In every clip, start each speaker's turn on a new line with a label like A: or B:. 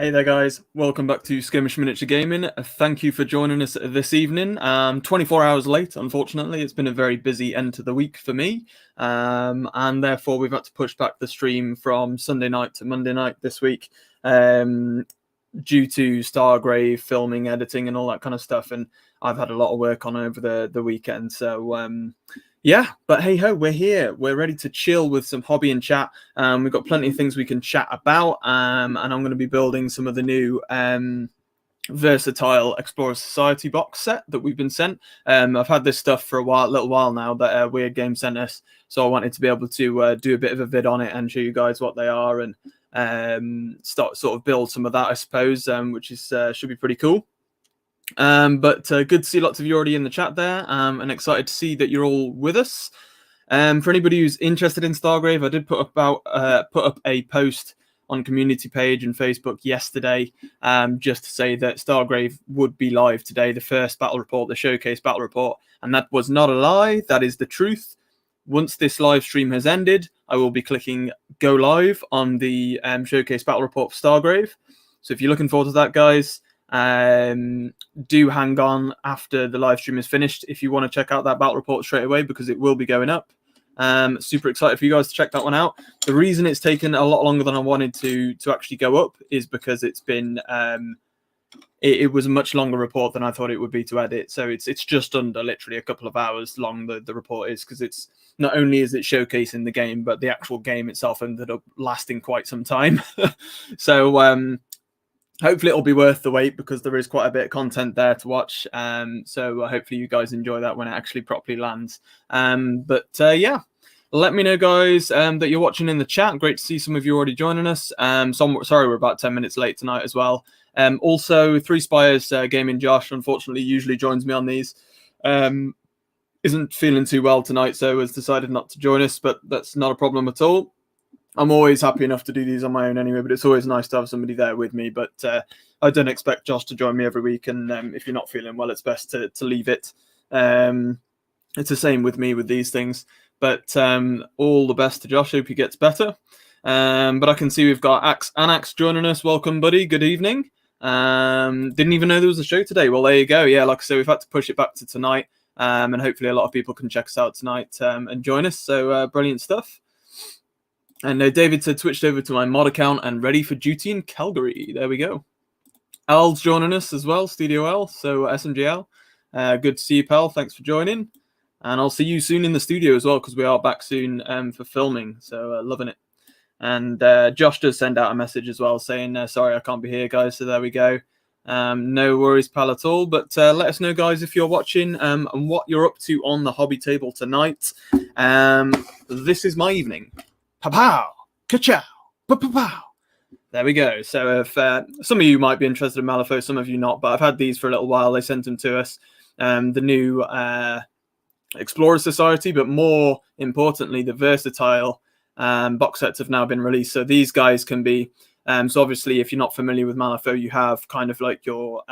A: Hey there guys, welcome back to Skirmish Miniature Gaming. Thank you for joining us this evening. 24 hours late, unfortunately. It's been a very busy end to the week for me. And therefore we've had to push back the stream from Sunday night to Monday night this week due to Stargrave, filming, editing and all that kind of stuff. And I've had a lot of work on over the weekend. So yeah, but hey ho, we're here. We're ready to chill with some hobby and chat. We've got plenty of things we can chat about, and I'm going to be building some of the new versatile Explorer Society box set that we've been sent. I've had this stuff for a little while now that Weird Game sent us, so I wanted to be able to do a bit of a vid on it and show you guys what they are and start sort of build some of that, I suppose, which is should be pretty cool. But good to see lots of you already in the chat there, and excited to see that you're all with us. For anybody who's interested in Stargrave, I did put up a post on community page and Facebook yesterday, just to say that Stargrave would be live today, the first battle report, the showcase battle report, and that was not a lie. That is the truth. Once this live stream has ended, I will be clicking go live on the showcase battle report for Stargrave. So if you're looking forward to that, guys, do hang on after the live stream is finished if you want to check out that battle report straight away, because it will be going up. Super excited for you guys to check that one out. The reason it's taken a lot longer than I wanted to actually go up is because it's been it was a much longer report than I thought it would be to edit. So it's just under literally a couple of hours long, the report is, because it's not only is it showcasing the game, but the actual game itself ended up lasting quite some time. So hopefully it'll be worth the wait, because there is quite a bit of content there to watch. So hopefully you guys enjoy that when it actually properly lands. Yeah, let me know, guys, that you're watching in the chat. Great to see some of you already joining us. Sorry, we're about 10 minutes late tonight as well. Also, Three Spires Gaming Josh, unfortunately, usually joins me on these. Isn't feeling too well tonight, so has decided not to join us, but that's not a problem at all. I'm always happy enough to do these on my own anyway, but it's always nice to have somebody there with me. But I don't expect Josh to join me every week, and if you're not feeling well, it's best to leave it. It's the same with me with these things. But all the best to Josh. Hope he gets better. But I can see we've got Anax joining us. Welcome, buddy. Good evening. Didn't even know there was a show today. Well, there you go. Yeah, like I said, we've had to push it back to tonight. And hopefully a lot of people can check us out tonight and join us. So brilliant stuff. And David said switched over to my mod account and ready for duty in Calgary. There we go. Al's joining us as well, Studio L. So SMGL. Good to see you, pal. Thanks for joining. And I'll see you soon in the studio as well, because we are back soon for filming. So loving it. And Josh does send out a message as well saying, sorry, I can't be here, guys. So there we go. No worries, pal, at all. But let us know, guys, if you're watching and what you're up to on the hobby table tonight. This is my evening. Pa-pow! Ka-chow! Pa-pa-pow! There we go. So if some of you might be interested in Malifaux, some of you not, but I've had these for a little while. They sent them to us. The new Explorer Society, but more importantly, the versatile box sets have now been released. So these guys can be, so obviously if you're not familiar with Malifaux, you have kind of like your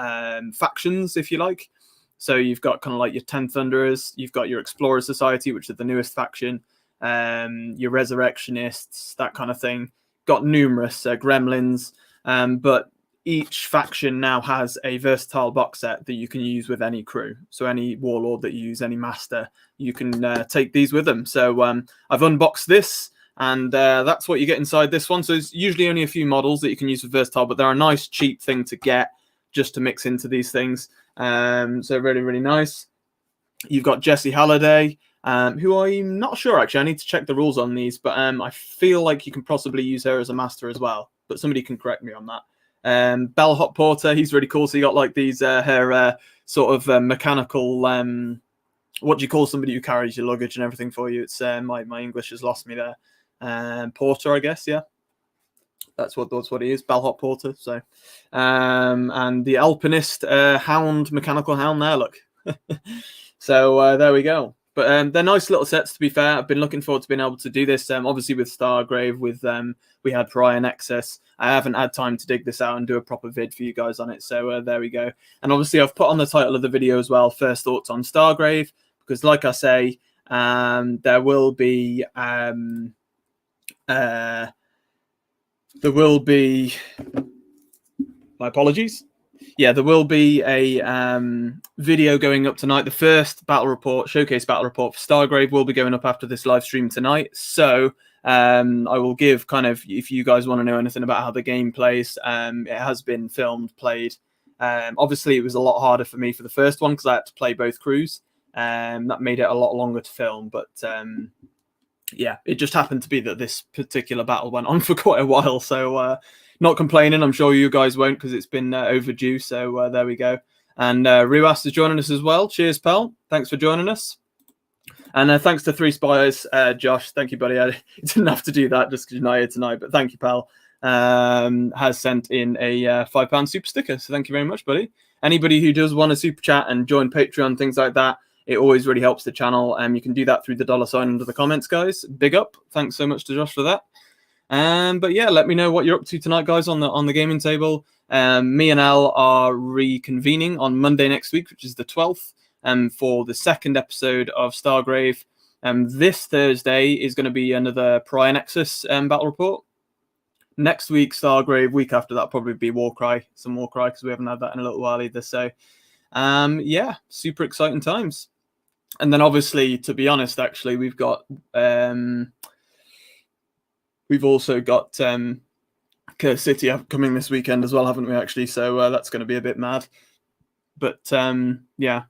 A: factions, if you like. So you've got kind of like your 10 Thunderers, you've got your Explorer Society, which is the newest faction, your Resurrectionists, that kind of thing. Got numerous gremlins, but each faction now has a versatile box set that you can use with any crew. So any warlord that you use, any master, you can take these with them. So I've unboxed this, and that's what you get inside this one. So it's usually only a few models that you can use for versatile, but they're a nice cheap thing to get just to mix into these things. So really, really nice. You've got Jessie Halliday, who I'm not sure, actually. I need to check the rules on these, but I feel like you can possibly use her as a master as well, but somebody can correct me on that. Bellhop Porter, he's really cool. So you got like these her sort of mechanical what do you call somebody who carries your luggage and everything for you? It's my English has lost me there. Porter, I guess. Yeah, that's what he is, Bellhop Porter. So and the Alpinist hound, mechanical hound there, look. So there we go. But they're nice little sets, to be fair. I've been looking forward to being able to do this. Obviously with Stargrave, with we had Pariah Nexus. I haven't had time to dig this out and do a proper vid for you guys on it. So there we go. And obviously I've put on the title of the video as well, first thoughts on Stargrave, because like I say, there will be My apologies. Yeah, there will be a video going up tonight. The first battle report, showcase battle report for Stargrave, will be going up after this live stream tonight. So I will give kind of, if you guys want to know anything about how the game plays, it has been filmed, played. Obviously, it was a lot harder for me for the first one because I had to play both crews. That made it a lot longer to film, but yeah, it just happened to be that this particular battle went on for quite a while. So not complaining. I'm sure you guys won't because it's been overdue. So there we go. And Ruas is joining us as well. Cheers, pal. Thanks for joining us. And thanks to Three Spires, Josh. Thank you, buddy. I didn't have to do that just because you're not here tonight, but thank you, pal. Has sent in a £5 super sticker. So thank you very much, buddy. Anybody who does want to super chat and join Patreon, things like that, it always really helps the channel. You can do that through the $ under the comments, guys. Big up. Thanks so much to Josh for that. But yeah, let me know what you're up to tonight, guys, on the gaming table. Me and Al are reconvening on Monday next week, which is the 12th, for the second episode of Stargrave. This Thursday is going to be another Pariah Nexus battle report. Next week, Stargrave. Week after that, probably be Warcry. Some Warcry, because we haven't had that in a little while either. So, yeah, super exciting times. And then obviously, to be honest, actually, we've got... We've also got Curse City coming this weekend as well, haven't we, actually? So that's going to be a bit mad. But yeah,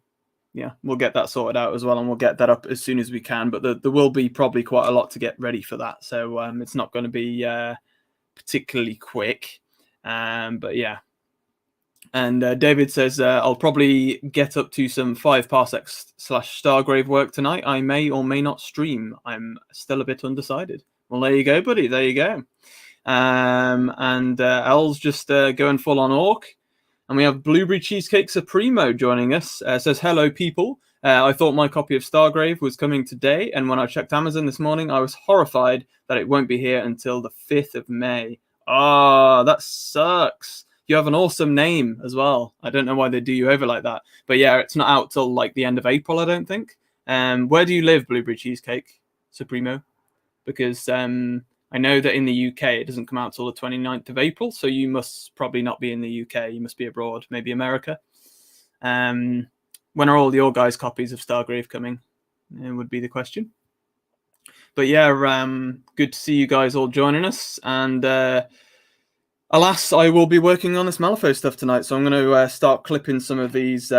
A: we'll get that sorted out as well, and we'll get that up as soon as we can. But there will be probably quite a lot to get ready for that. So it's not going to be particularly quick. But yeah. And David says, I'll probably get up to some 5 parsecs / Stargrave work tonight. I may or may not stream. I'm still a bit undecided. Well, there you go, buddy. There you go. And El's just going full on orc. And we have Blueberry Cheesecake Supremo joining us. Says, hello, people. I thought my copy of Stargrave was coming today. And when I checked Amazon this morning, I was horrified that it won't be here until the 5th of May. Ah, that sucks. You have an awesome name as well. I don't know why they do you over like that. But yeah, it's not out till like the end of April, I don't think. Where do you live, Blueberry Cheesecake Supremo? Because I know that in the UK it doesn't come out till the 29th of April, so you must probably not be in the UK. You must be abroad, maybe America. When are all your guys' copies of Stargrave coming? It would be the question. But yeah, good to see you guys all joining us. And alas, I will be working on this Malifaux stuff tonight, so I'm going to start clipping some of these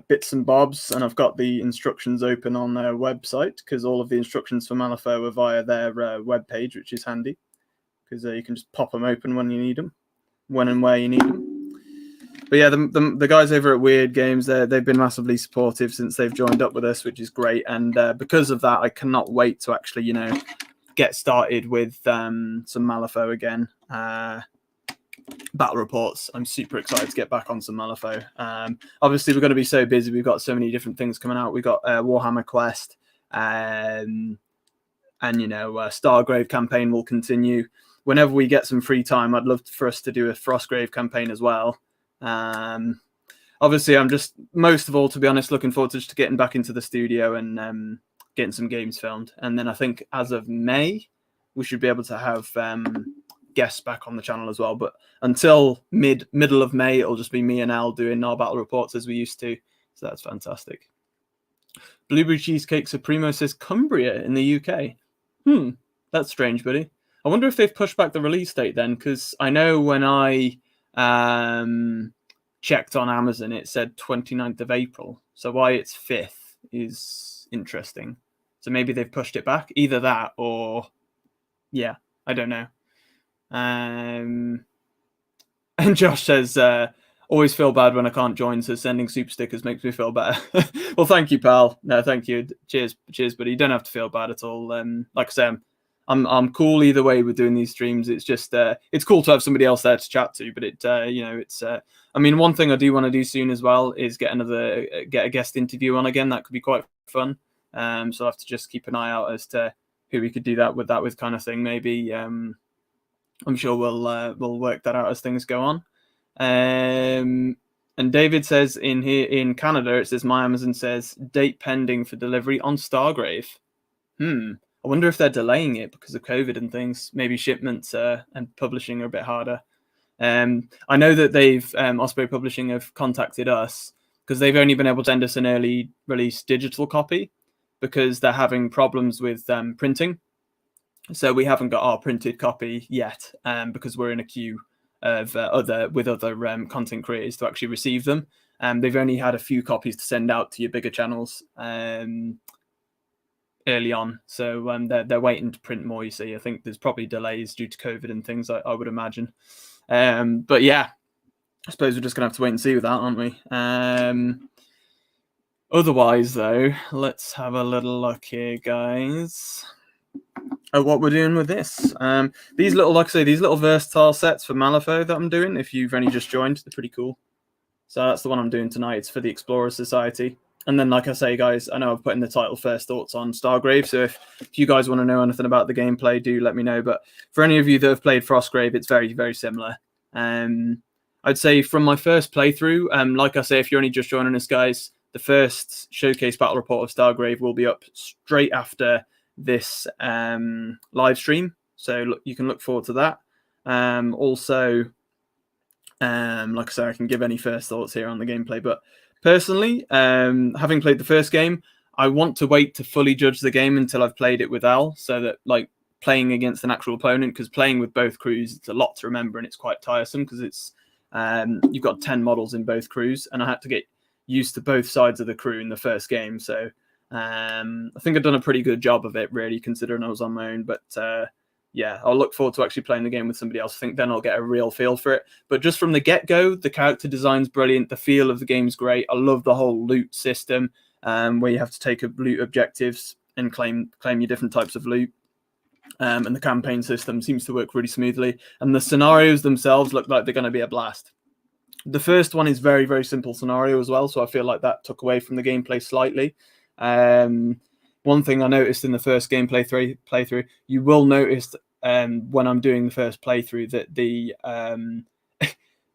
A: bits and bobs, and I've got the instructions open on their website because all of the instructions for Malifaux are via their web page, which is handy because you can just pop them open when you need them, when and where you need them. But yeah, the guys over at Weird Games, they've been massively supportive since they've joined up with us, which is great. And because of that, I cannot wait to actually, get started with some Malifaux again. Battle reports. I'm super excited to get back on some Malifaux. Obviously, we're going to be so busy. We've got so many different things coming out. We've got Warhammer Quest, and Stargrave campaign will continue. Whenever we get some free time, I'd love for us to do a Frostgrave campaign as well. Obviously, I'm just most of all, to be honest, looking forward to just getting back into the studio and getting some games filmed. And then I think as of May, we should be able to have guests back on the channel as well. But until middle of May, it'll just be me and Al doing our battle reports as we used to. So that's fantastic. Blueberry Cheesecake Supremo says Cumbria in the UK. That's strange, buddy. I wonder if they've pushed back the release date then, because I know when I checked on Amazon, it said 29th of April. So why it's 5th is interesting. So maybe they've pushed it back. Either that or, yeah, I don't know. And Josh says, always feel bad when I can't join, so sending super stickers makes me feel better. Well, thank you, pal. No, thank you. Cheers, buddy. You don't have to feel bad at all. Like I say, I'm cool either way with doing these streams. It's just it's cool to have somebody else there to chat to. But it's I mean, one thing I do want to do soon as well is get a guest interview on again. That could be quite fun. So I'll have to just keep an eye out as to who we could do that with kind of thing. Maybe I'm sure we'll work that out as things go on. And David says in Canada, it says my Amazon says date pending for delivery on Stargrave. I wonder if they're delaying it because of COVID and things. Maybe shipments and publishing are a bit harder. I know that they've Osprey Publishing have contacted us because they've only been able to send us an early release digital copy because they're having problems with printing. So we haven't got our printed copy yet because we're in a queue of other content creators to actually receive them. They've only had a few copies to send out to your bigger channels early on, so they're waiting to print more. You see, I think there's probably delays due to COVID and things. I would imagine, but yeah, I suppose we're just gonna have to wait and see with that, aren't we? Otherwise, though, let's have a little look here, guys. What we're doing with this. These little, like I say, these little versatile sets for Malifaux that I'm doing. If you've only just joined, they're pretty cool. So that's the one I'm doing tonight. It's for the Explorer Society. And then, like I say, guys, I know I've put in the title First Thoughts on Stargrave. So if you guys want to know anything about the gameplay, do let me know. But for any of you that have played Frostgrave, it's very, very similar. I'd say from my first playthrough, like I say, if you're only just joining us, guys, the first showcase battle report of Stargrave will be up straight after this live stream. So look, you can look forward to that. Also, like I say, I can give any first thoughts here on the gameplay, but personally, having played the first game, I want to wait to fully judge the game until I've played it with Al, so that like playing against an actual opponent, because playing with both crews, it's a lot to remember and it's quite tiresome because it's you've got 10 models in both crews, and I had to get used to both sides of the crew in the first game. So I think I've done a pretty good job of it, really, considering I was on my own. But yeah, I'll look forward to actually playing the game with somebody else. I think then I'll get a real feel for it. But just from the get-go, the character design's brilliant. The feel of the game's great. I love the whole loot system where you have to take loot objectives and claim your different types of loot. And the campaign system seems to work really smoothly. And the scenarios themselves look like they're going to be a blast. The first one is very, very simple scenario as well, so I feel like that took away from the gameplay slightly. One thing I noticed in the first gameplay playthrough, you will notice when I'm doing the first playthrough that the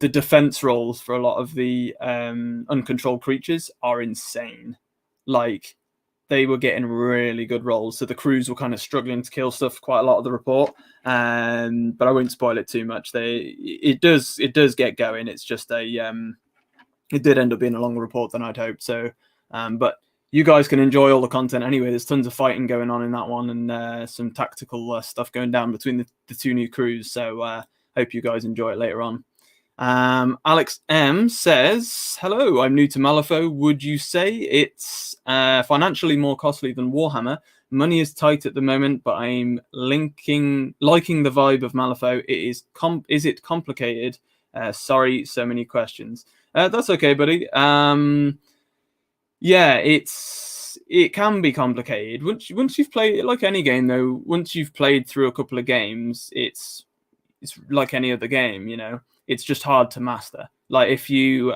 A: the defense rolls for a lot of the uncontrolled creatures are insane. Like, they were getting really good rolls, so the crews were kind of struggling to kill stuff quite a lot of the report. But I won't spoil it too much. It does get going. It's just it did end up being a longer report than I'd hoped. So, but you guys can enjoy all the content anyway. There's tons of fighting going on in that one, and some tactical stuff going down between the two new crews. So hope you guys enjoy it later on. Alex M says, hello, I'm new to Malifaux. Would you say it's financially more costly than Warhammer? Money is tight at the moment, but I'm liking the vibe of Malifaux. Is it complicated? Sorry, so many questions. That's okay, buddy. Yeah, it can be complicated. Once you've played, like any game though, once you've played through a couple of games, it's like any other game, you know. It's just hard to master. Like, if you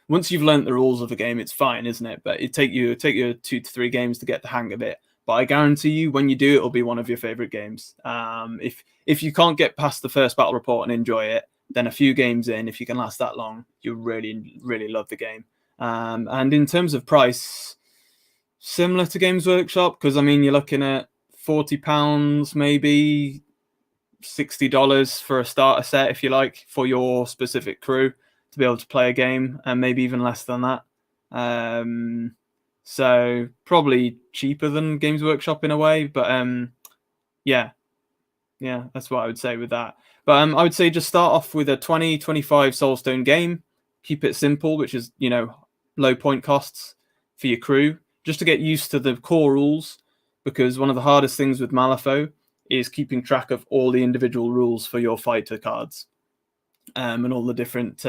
A: once you've learnt the rules of the game, it's fine, isn't it? But it take you 2 to 3 games to get the hang of it. But I guarantee you, when you do, it'll be one of your favorite games. If you can't get past the first battle report and enjoy it, then a few games in, if you can last that long, you'll really, really love the game. And in terms of price, similar to Games Workshop, because I mean, you're looking at £40 maybe. $60 for a starter set, if you like, for your specific crew to be able to play a game, and maybe even less than that. So probably cheaper than Games Workshop in a way, but yeah, that's what I would say with that. But I would say just start off with a 20-25 Soulstone game. Keep it simple, which is, you know, low point costs for your crew, just to get used to the core rules, because one of the hardest things with Malifaux is keeping track of all the individual rules for your fighter cards, and all the different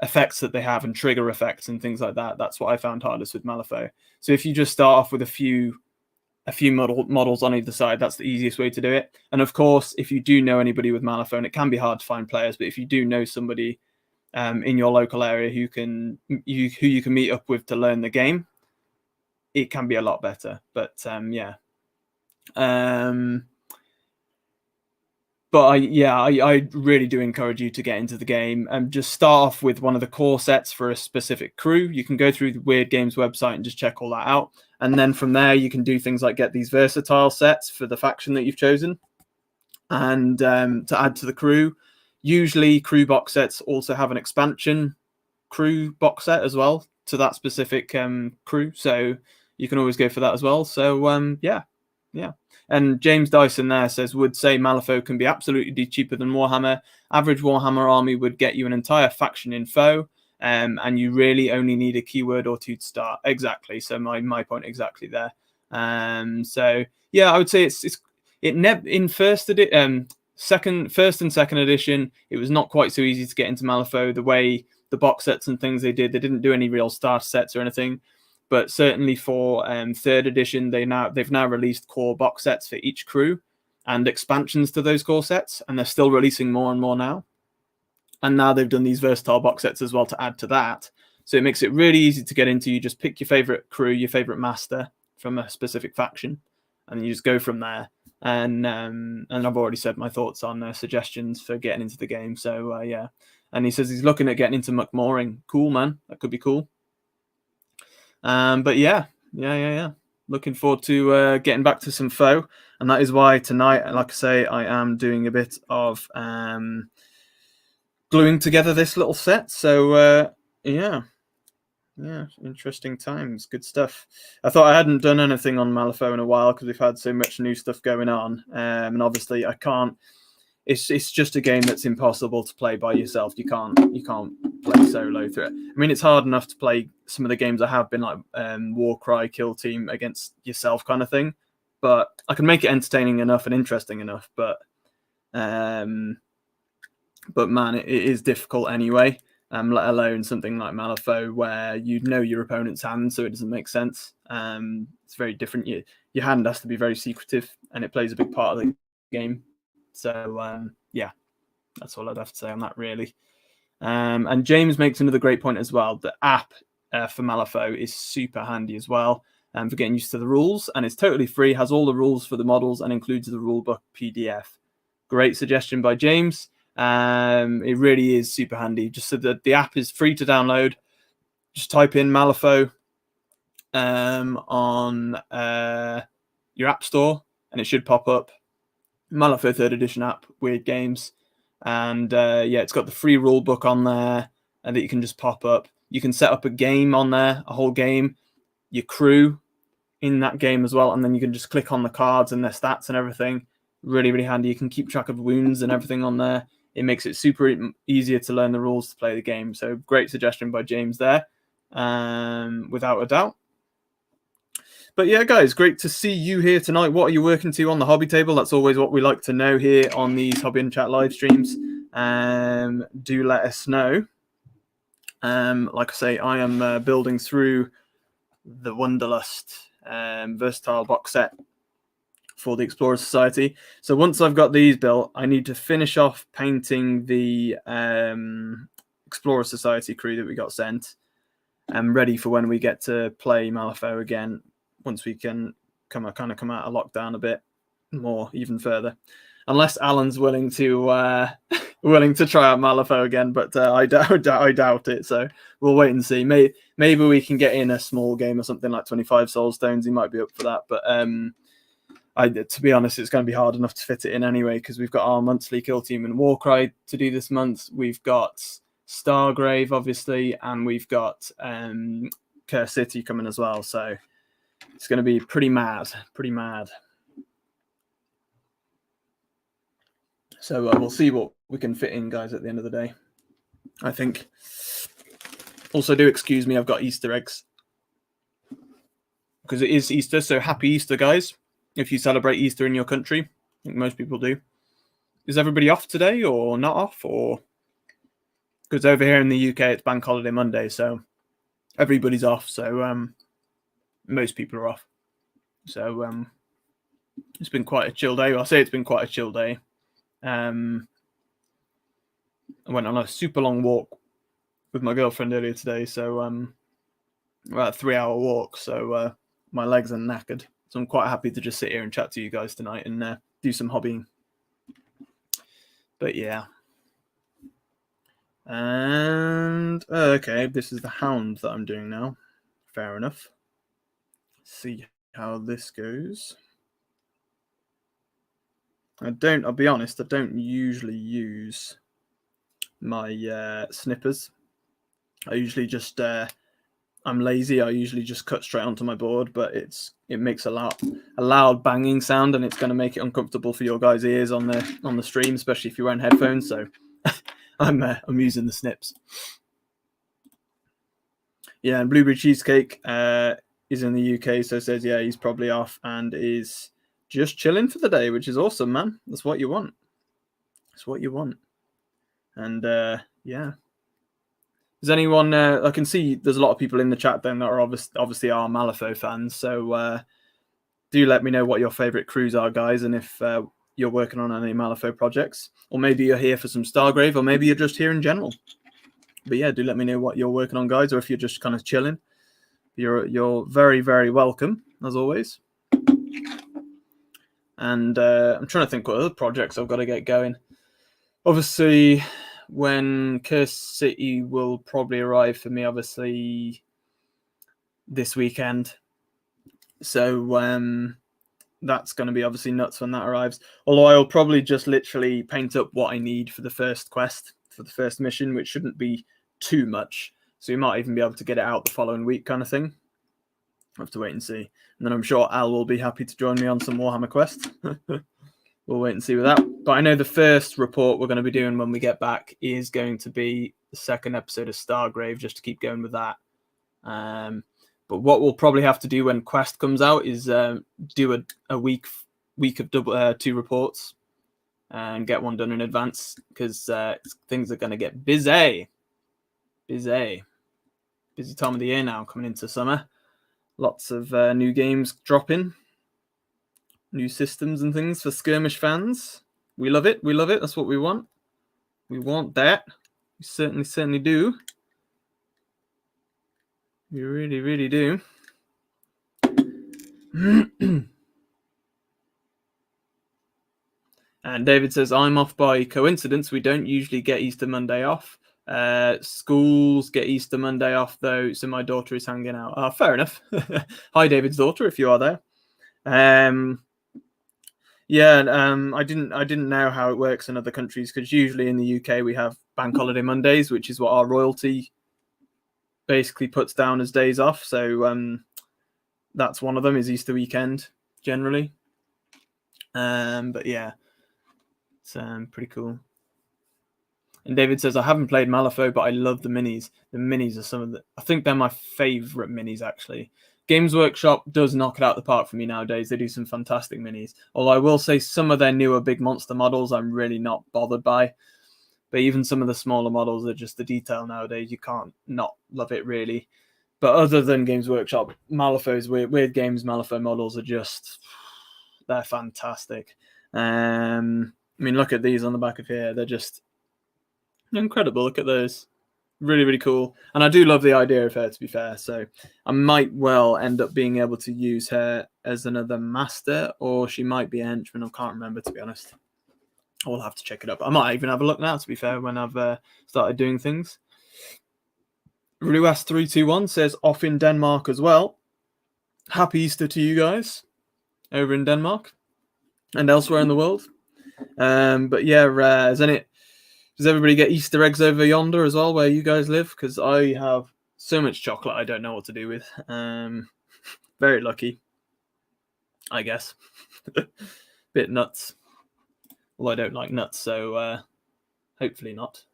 A: effects that they have, and trigger effects and things like that. That's what I found hardest with Malifaux. So if you just start off with a few models on either side, that's the easiest way to do it. And of course, if you do know anybody with Malifaux, and it can be hard to find players, but if you do know somebody in your local area who you can meet up with to learn the game, it can be a lot better. But yeah. But I really do encourage you to get into the game and just start off with one of the core sets for a specific crew. You can go through the Weird Games website and just check all that out. And then from there, you can do things like get these versatile sets for the faction that you've chosen. And to add to the crew, usually crew box sets also have an expansion crew box set as well to that specific crew. So you can always go for that as well. So yeah. And James Dyson there says, would say Malifaux can be absolutely cheaper than Warhammer. Average Warhammer army would get you an entire faction in foe, and you really only need a keyword or two to start. Exactly. So my point exactly there. So yeah, I would say in first and second edition, it was not quite so easy to get into Malifaux. The way the box sets and things they didn't do any real starter sets or anything. But certainly for third edition, they've now released core box sets for each crew and expansions to those core sets, and they're still releasing more and more now. And now they've done these versatile box sets as well to add to that. So it makes it really easy to get into. You just pick your favorite crew, your favorite master from a specific faction, and you just go from there. And I've already said my thoughts on suggestions for getting into the game. So yeah. And he says he's looking at getting into McMooring. Cool, man. That could be cool. But yeah. Looking forward to getting back to some foe, and that is why tonight, like I say, I am doing a bit of gluing together this little set. So yeah, interesting times, good stuff. I thought I hadn't done anything on Malifaux in a while because we've had so much new stuff going on, and obviously I can't. It's just a game that's impossible to play by yourself. You can't play solo through it. I mean, it's hard enough to play some of the games I have been like Warcry, Kill Team against yourself kind of thing, but I can make it entertaining enough and interesting enough. But man, it is difficult anyway. Let alone something like Malifaux where you know your opponent's hand, so it doesn't make sense. It's very different. Your hand has to be very secretive, and it plays a big part of the game. So yeah, that's all I'd have to say on that, really. And James makes another great point as well. The app for Malifaux is super handy as well, for getting used to the rules, and it's totally free. Has all the rules for the models and includes the rulebook PDF. Great suggestion by James. It really is super handy. Just so that the app is free to download. Just type in Malifaux on your app store, and it should pop up. Malifaux 3rd edition app, Weird Games, and yeah, it's got the free rule book on there, and that you can just pop up. You can set up a game on there, a whole game, your crew in that game as well, and then you can just click on the cards and their stats and everything. Really, really handy. You can keep track of wounds and everything on there. It makes it super easier to learn the rules to play the game. So great suggestion by James there, without a doubt. But yeah, guys, great to see you here tonight. What are you working to on the hobby table? That's always what we like to know here on these Hobby and Chat live streams. Do let us know. Like I say, I am building through the Wonderlust versatile box set for the Explorer Society. So once I've got these built, I need to finish off painting the Explorer Society crew that we got sent. I'm ready for when we get to play Malifaux again. Once we can come out of lockdown a bit more, even further, unless Alan's willing to try out Malifaux again, but I doubt it. So we'll wait and see. Maybe we can get in a small game or something like 25 Soul Stones. He might be up for that, but to be honest, it's going to be hard enough to fit it in anyway because we've got our monthly Kill Team and Warcry to do this month. We've got Stargrave, obviously, and we've got Curse City coming as well. So it's going to be pretty mad. So we'll see what we can fit in, guys, at the end of the day, I think. Also, do excuse me, I've got Easter eggs. Because it is Easter, so happy Easter, guys. If you celebrate Easter in your country. I think most people do. Is everybody off today or not off? Or because over here in the UK, it's Bank Holiday Monday, so everybody's off. So most people are off. So it's been quite a chill day. I'll say it's been quite a chill day. I went on a super long walk with my girlfriend earlier today. So about a 3-hour walk. So my legs are knackered. So I'm quite happy to just sit here and chat to you guys tonight and do some hobbying. But yeah. And okay, this is the Hound that I'm doing now. Fair enough. See how this goes. I'll be honest, I don't usually use my snippers. I usually just I'm lazy. I usually just cut straight onto my board, but it makes a loud banging sound, and it's going to make it uncomfortable for your guys' ears on the stream, especially if you're wearing headphones. So I'm using the snips. Yeah, and Blueberry Cheesecake is in the UK, so says yeah he's probably off and is just chilling for the day, which is awesome, man. That's what you want. That's what you want. And yeah. Does anyone? I can see there's a lot of people in the chat then that are obviously are Malifaux fans. So do let me know what your favourite crews are, guys, and if you're working on any Malifaux projects, or maybe you're here for some Stargrave, or maybe you're just here in general. But yeah, do let me know what you're working on, guys, or if you're just kind of chilling. You're very, very welcome as always. And I'm trying to think what other projects I've got to get going. Obviously, when Curse City will probably arrive for me, obviously this weekend. So that's going to be obviously nuts when that arrives. Although I'll probably just literally paint up what I need for the first quest, for the first mission, which shouldn't be too much. So you might even be able to get it out the following week kind of thing. I'll have to wait and see. And then I'm sure Al will be happy to join me on some Warhammer Quest. We'll wait and see with that. But I know the first report we're going to be doing when we get back is going to be the second episode of Stargrave, just to keep going with that. But what we'll probably have to do when Quest comes out is do a week of 2 reports and get one done in advance, because things are going to get busy. Busy time of the year now, coming into summer. Lots of new games dropping. New systems and things for skirmish fans. We love it. That's what we want. We want that. We certainly do. We really, really do. And David says, I'm off by coincidence. We don't usually get Easter Monday off. Schools get Easter Monday off, though, so my daughter is hanging out. Fair enough. Hi, David's daughter, if you are there. I didn't know how it works in other countries, because usually in the UK we have bank holiday Mondays, which is what our royalty basically puts down as days off. So that's one of them, is Easter weekend generally. But yeah, it's pretty cool. And David says, I haven't played Malifaux, but I love the minis. The minis are I think they're my favourite minis, actually. Games Workshop does knock it out the park for me nowadays. They do some fantastic minis. Although I will say some of their newer big monster models I'm really not bothered by. But even some of the smaller models are just the detail nowadays. You can't not love it, really. But other than Games Workshop, Malifaux's Weird Games Malifaux models are just... they're fantastic. I mean, look at these on the back of here. They're just incredible. Look at those. Really, really cool. And I do love the idea of her, to be fair. So I might well end up being able to use her as another master, or she might be a henchman. I can't remember, to be honest. I'll have to check it up. I might even have a look now, to be fair, when I've started doing things. Ruas321 says, off in Denmark as well. Happy Easter to you guys over in Denmark and elsewhere in the world. But yeah, does everybody get Easter eggs over yonder as well, where you guys live? Because I have so much chocolate I don't know what to do with. Very lucky, I guess. Bit nuts. Well, I don't like nuts, so hopefully not.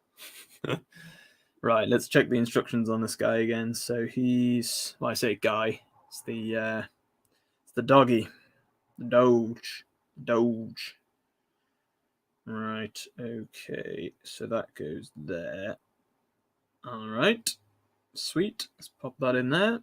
A: Right, let's check the instructions on this guy again. So he's... well, I say guy. It's the doggy. The Doge. Right, okay, so that goes there. All right, sweet. Let's pop that in there.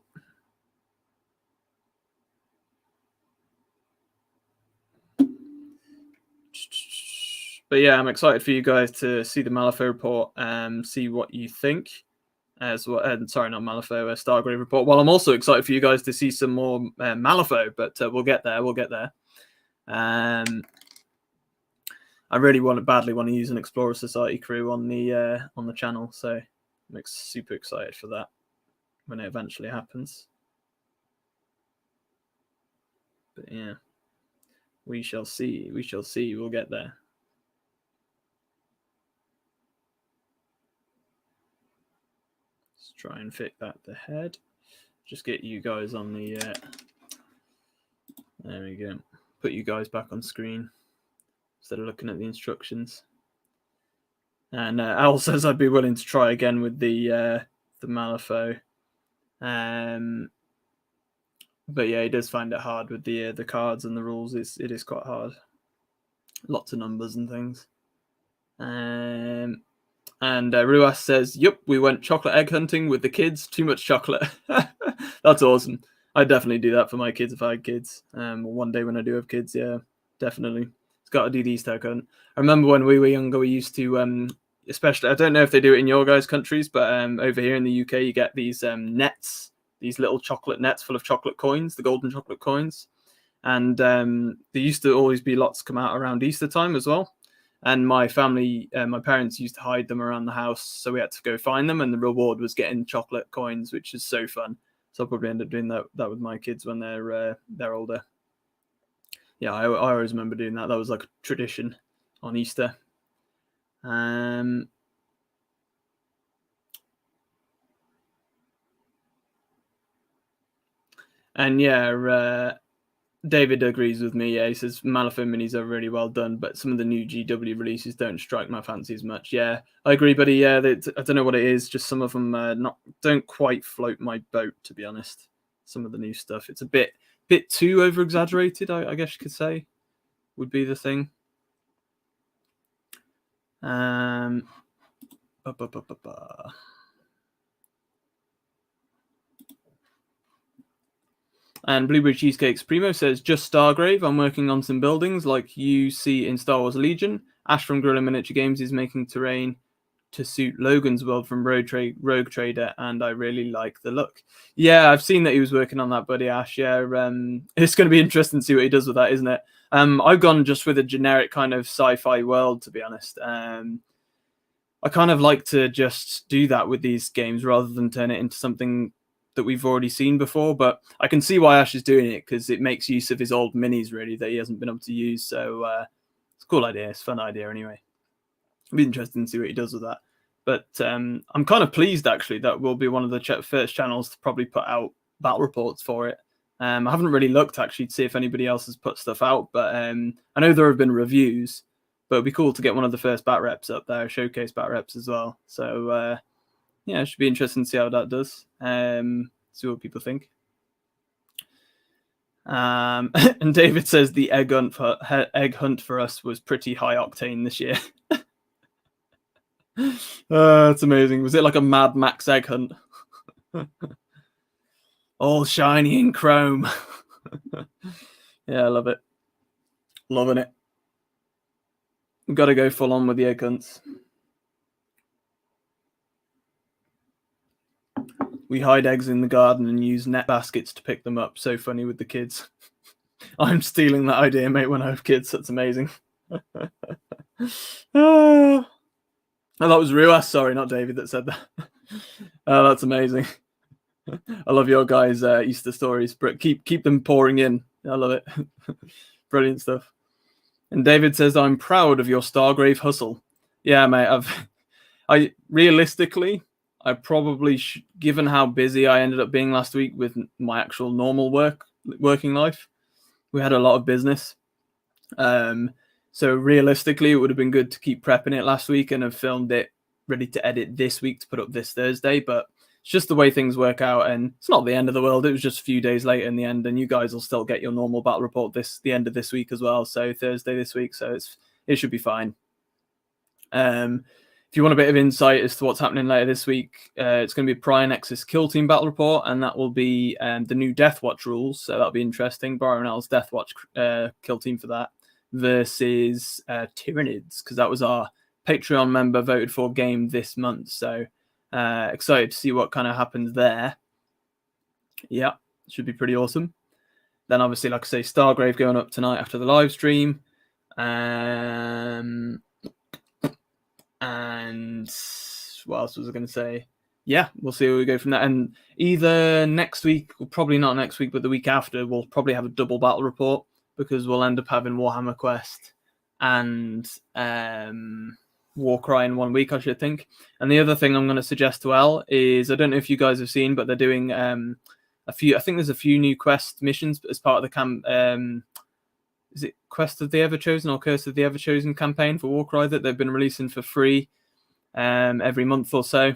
A: But yeah, I'm excited for you guys to see the Malifaux report and see what you think. Sorry, not Malifaux, Stargrave report. Well, I'm also excited for you guys to see some more Malifaux, but we'll get there. I really badly want to use an Explorer Society crew on the channel, so I'm super excited for that when it eventually happens. But yeah, we shall see. We shall see. We'll get there. Let's try and fit that to head. Just get you guys on the. There we go. Put you guys back on screen instead of looking at the instructions. And Al says I'd be willing to try again with the Malifaux. But yeah, he does find it hard with the cards and the rules. It is quite hard. Lots of numbers and things. And Ruas says, "Yup, we went chocolate egg hunting with the kids. Too much chocolate." That's awesome. I'd definitely do that for my kids if I had kids. One day when I do have kids, yeah, definitely. It's got to do the Easter egg hunt. I remember when we were younger, we used to, especially, I don't know if they do it in your guys' countries, but over here in the UK, you get these nets, these little chocolate nets full of chocolate coins, the golden chocolate coins. And there used to always be lots come out around Easter time as well. And my family, my parents used to hide them around the house, so we had to go find them, and the reward was getting chocolate coins, which is so fun. So I'll probably end up doing that with my kids when they're older. Yeah, I always remember doing that. That was like a tradition on Easter. And yeah, David agrees with me. Yeah, he says Malifaux minis are really well done, but some of the new GW releases don't strike my fancy as much. Yeah, I agree, buddy. Yeah, I don't know what it is. Just some of them don't quite float my boat, to be honest. Some of the new stuff, it's a bit too over exaggerated. I guess you could say would be the thing. And Blueberry Cheesecakes Primo says, just Stargrave. I'm working on some buildings like you see in Star Wars Legion. Ash from Guerrilla Miniature Games is making terrain to suit Logan's world from Rogue Trader, and I really like the look. Yeah, I've seen that he was working on that, buddy Ash. Yeah, it's going to be interesting to see what he does with that, isn't it? I've gone just with a generic kind of sci-fi world, to be honest. I kind of like to just do that with these games rather than turn it into something that we've already seen before, but I can see why Ash is doing it because it makes use of his old minis really that he hasn't been able to use. So it's a cool idea. It's a fun idea anyway. It'll be interesting to see what he does with that. But I'm kind of pleased actually that we'll be one of the first channels to probably put out battle reports for it. I haven't really looked actually to see if anybody else has put stuff out, but I know there have been reviews, but it'd be cool to get one of the first bat reps up there, showcase bat reps as well. So yeah, it should be interesting to see how that does. See what people think. And David says the egg hunt for us was pretty high octane this year. That's amazing. Was it like a Mad Max egg hunt? All shiny and chrome. Yeah, I love it. Loving it. We've got to go full on with the egg hunts. We hide eggs in the garden and use net baskets to pick them up. So funny with the kids. I'm stealing that idea, mate, when I have kids. That's amazing. Oh, that was Ruas. Sorry, not David that said that. Oh, that's amazing. I love your guys' Easter stories. Keep them pouring in. I love it. Brilliant stuff. And David says, I'm proud of your Stargrave hustle. Yeah, mate. I realistically, I probably, given how busy I ended up being last week with my actual normal working life, we had a lot of business. So realistically, it would have been good to keep prepping it last week and have filmed it ready to edit this week to put up this Thursday. But it's just the way things work out, and it's not the end of the world. It was just a few days later in the end, and you guys will still get your normal battle report the end of this week as well. So Thursday this week, so it should be fine. If you want a bit of insight as to what's happening later this week, it's going to be Prior Nexus Kill Team Battle Report, and that will be the new Death Watch rules. So that'll be interesting. Byron L's Death Watch Kill Team for that versus Tyranids, because that was our Patreon member voted for game this month. So excited to see what kind of happens there. Yeah, should be pretty awesome. Then obviously, like I say, Stargrave going up tonight after the live stream. And what else was I going to say? Yeah, we'll see where we go from that. And either next week, or probably not next week, but the week after, we'll probably have a double battle report, because we'll end up having Warhammer Quest and Warcry in 1 week, I should think. And the other thing I'm going to suggest to Elle is, I don't know if you guys have seen, but they're doing a few. I think there's a few new quest missions as part of the is it Quest of the Everchosen or Curse of the Everchosen campaign for Warcry that they've been releasing for free every month or so.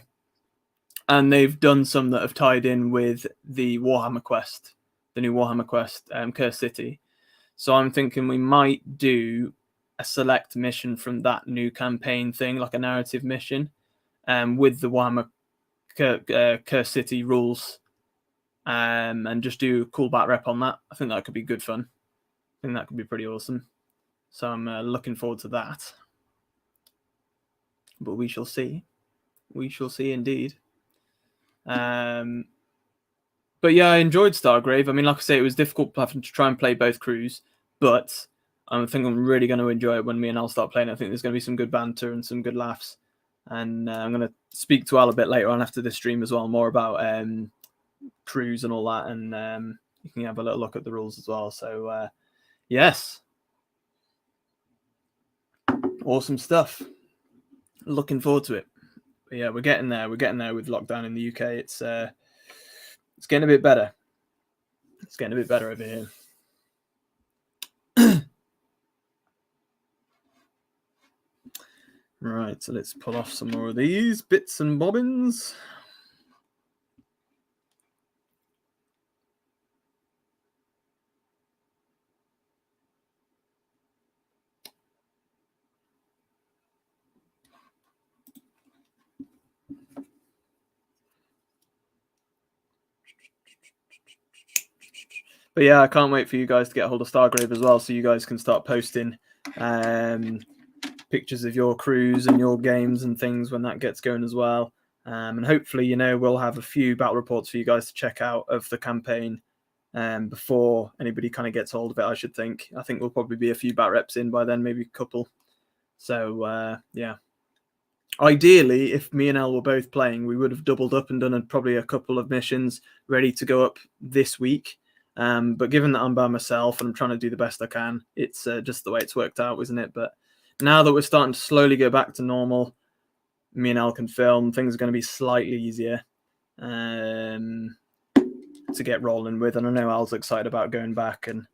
A: And they've done some that have tied in with the Warhammer Quest, the new Warhammer Quest, Curse City. So I'm thinking we might do a select mission from that new campaign thing, like a narrative mission, with the Warhammer Curse City rules, and just do a cool bat rep on that. I think that could be good fun. I think that could be pretty awesome. So I'm looking forward to that. But we shall see. We shall see indeed. But yeah, I enjoyed Stargrave. I mean, like I say, it was difficult having to try and play both crews, but I think I'm really going to enjoy it when me and Elle start playing. I think there's going to be some good banter and some good laughs. And I'm going to speak to Elle a bit later on after this stream as well, more about crews and all that. And you can have a little look at the rules as well. So, yes. Awesome stuff. Looking forward to it. But yeah, we're getting there. We're getting there with lockdown in the UK. It's getting a bit better. It's getting a bit better over here. Right, so let's pull off some more of these bits and bobbins. But yeah, I can't wait for you guys to get a hold of Stargrave as well, so you guys can start posting pictures of your crews and your games and things when that gets going as well. And hopefully, we'll have a few battle reports for you guys to check out of the campaign before anybody kind of gets hold of it, I should think. I think we'll probably be a few bat reps in by then, maybe a couple. So, yeah. Ideally, if me and Elle were both playing, we would have doubled up and done probably a couple of missions ready to go up this week. But given that I'm by myself and I'm trying to do the best I can, it's just the way it's worked out, isn't it? But now that we're starting to slowly go back to normal, me and Elle can film. Things are going to be slightly easier to get rolling with. And I know Al's excited about going back and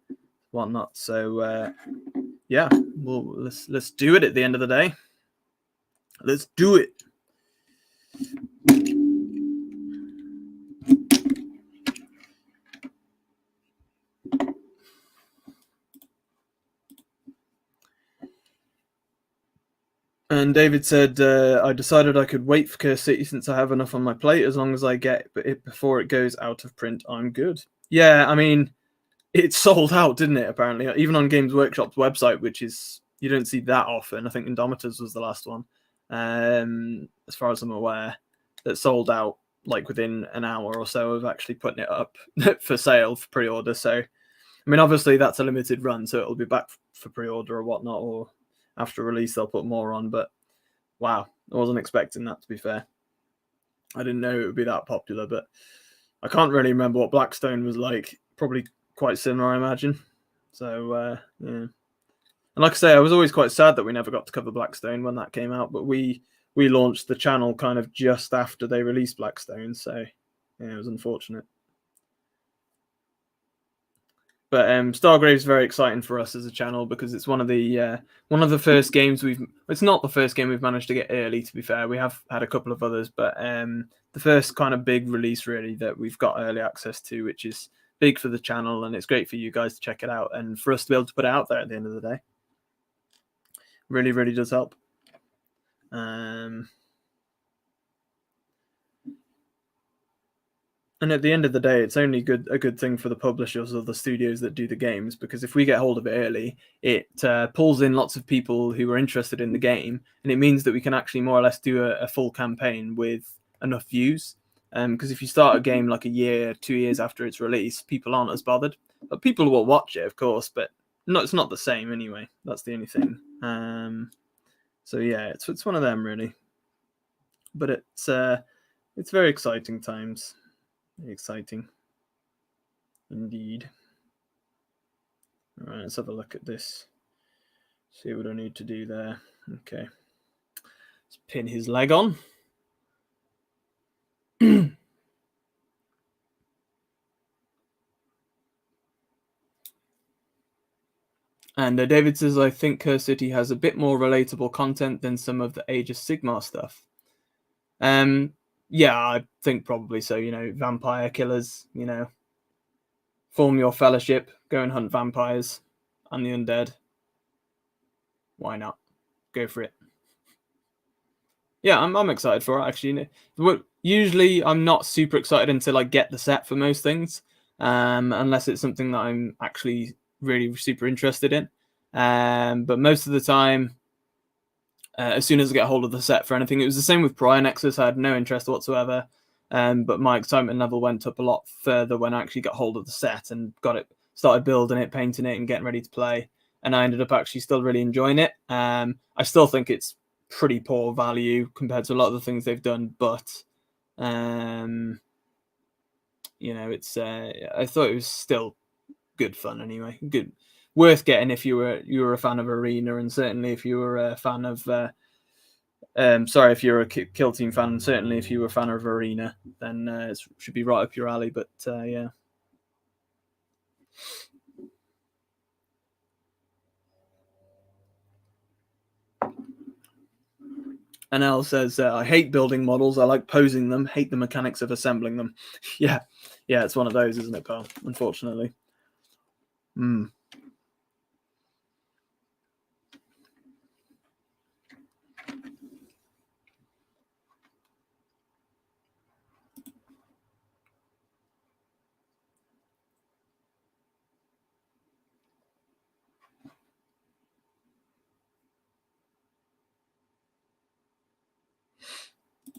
A: whatnot. So, yeah, well, let's do it at the end of the day. Let's do it. And David said, I decided I could wait for Curse City since I have enough on my plate. As long as I get it before it goes out of print, I'm good. Yeah, I mean, it sold out, didn't it, apparently? Even on Games Workshop's website, which is, you don't see that often. I think Indomitors was the last one, as far as I'm aware, that sold out like within an hour or so of actually putting it up for sale for pre-order. So, I mean, obviously that's a limited run, so it'll be back for pre-order or whatnot, or after release they'll put more on. But wow, I wasn't expecting that, to be fair. I didn't know it would be that popular, but I can't really remember what Blackstone was like. Probably quite similar, I imagine. So, yeah. And like I say, I was always quite sad that we never got to cover Blackstone when that came out, but we launched the channel kind of just after they released Blackstone, so yeah, it was unfortunate. But Stargrave's very exciting for us as a channel because it's one of the first games it's not the first game we've managed to get early, to be fair. We have had a couple of others, but the first kind of big release really that we've got early access to, which is big for the channel, and it's great for you guys to check it out and for us to be able to put it out there at the end of the day. Really, really does help. And at the end of the day, it's only a good thing for the publishers or the studios that do the games, because if we get hold of it early, it pulls in lots of people who are interested in the game, and it means that we can actually more or less do a full campaign with enough views. Because if you start a game like a year, 2 years after its release, people aren't as bothered. But people will watch it, of course, but No, it's not the same anyway. That's the only thing. So yeah, it's one of them really. But it's very exciting times. Very exciting, indeed. All right, let's have a look at this. See what I need to do there. Okay, let's pin his leg on. And David says, I think Curse City has a bit more relatable content than some of the Age of Sigmar stuff. Yeah, I think probably so. You know, vampire killers, you know, form your fellowship, go and hunt vampires and the undead. Why not? Go for it. Yeah, I'm excited for it, actually. Usually, I'm not super excited until I get the set for most things, unless it's something that I'm actually really super interested in. But most of the time, as soon as I get hold of the set for anything, it was the same with Prior Nexus. I had no interest whatsoever, but my excitement level went up a lot further when I actually got hold of the set and started building it, painting it, and getting ready to play. And I ended up actually still really enjoying it. I still think it's pretty poor value compared to a lot of the things they've done, but you know, it's I thought it was still good fun anyway. Good, worth getting if you were a fan of Arena, and certainly if you were a fan of sorry, if you're a Kill Team fan, and certainly if you were a fan of Arena, then it should be right up your alley. But yeah. And Al says, I hate building models. I like posing them, hate the mechanics of assembling them. Yeah, it's one of those, isn't it, Carl? Unfortunately.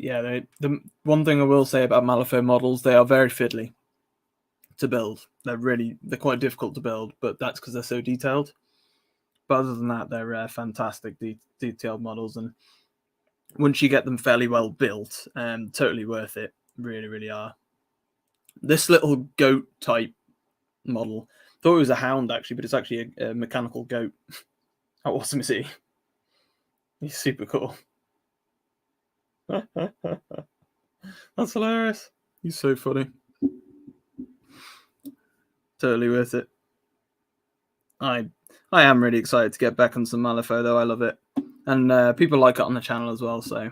A: Yeah, the one thing I will say about Malifaux models, they are very fiddly to build. They're quite difficult to build, but that's because they're so detailed. But other than that, they're fantastic detailed models, and once you get them fairly well built, totally worth it. Really, really are. This little goat type model, thought it was a hound actually, but it's actually a mechanical goat. How awesome is he? He's super cool. That's hilarious. He's so funny. Totally worth it. I am really excited to get back on some Malifaux though. I love it, and people like it on the channel as well. So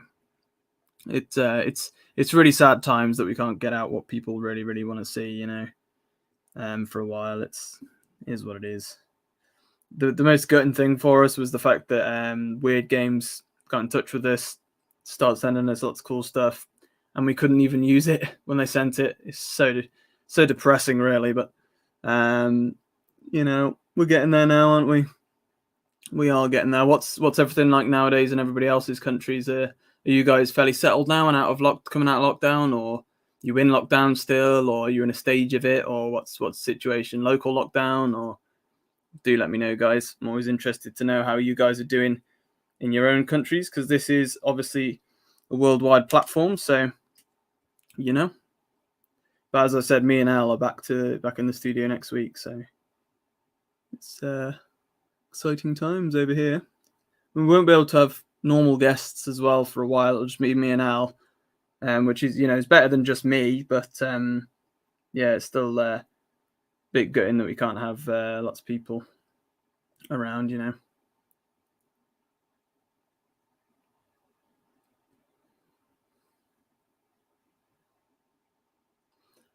A: it's really sad times that we can't get out what people really really want to see. You know, for a while is what it is. The most gutting thing for us was the fact that Weird Games got in touch with us, started sending us lots of cool stuff, and we couldn't even use it when they sent it. It's so depressing, really. But you know, we're getting there now, aren't we? We are getting there. What's everything like nowadays in everybody else's countries? Are you guys fairly settled now and coming out of lockdown, or you in lockdown still, or are you in a stage of it, or what's the situation? Local lockdown, or do let me know, guys. I'm always interested to know how you guys are doing in your own countries, because this is obviously a worldwide platform. So, you know. But as I said, me and Al are back in the studio next week. So it's exciting times over here. We won't be able to have normal guests as well for a while. It'll just be me and Al, which is, you know, it's better than just me. But yeah, it's still a bit gutting that we can't have lots of people around, you know.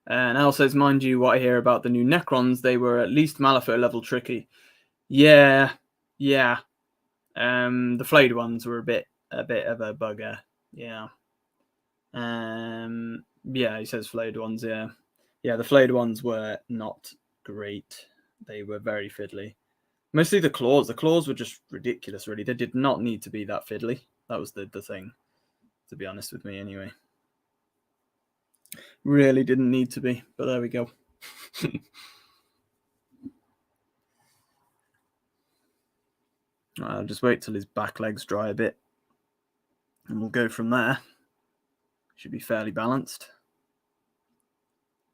A: And Al says, mind you, what I hear about the new Necrons, they were at least Malifaux level tricky. Yeah. The flayed ones were a bit of a bugger. Yeah. Yeah, he says flayed ones. Yeah, the flayed ones were not great. They were very fiddly. Mostly the claws. The claws were just ridiculous. Really, they did not need to be that fiddly. That was the thing. To be honest with me, anyway. Really didn't need to be, but there we go. I'll just wait till his back legs dry a bit, and we'll go from there. Should be fairly balanced.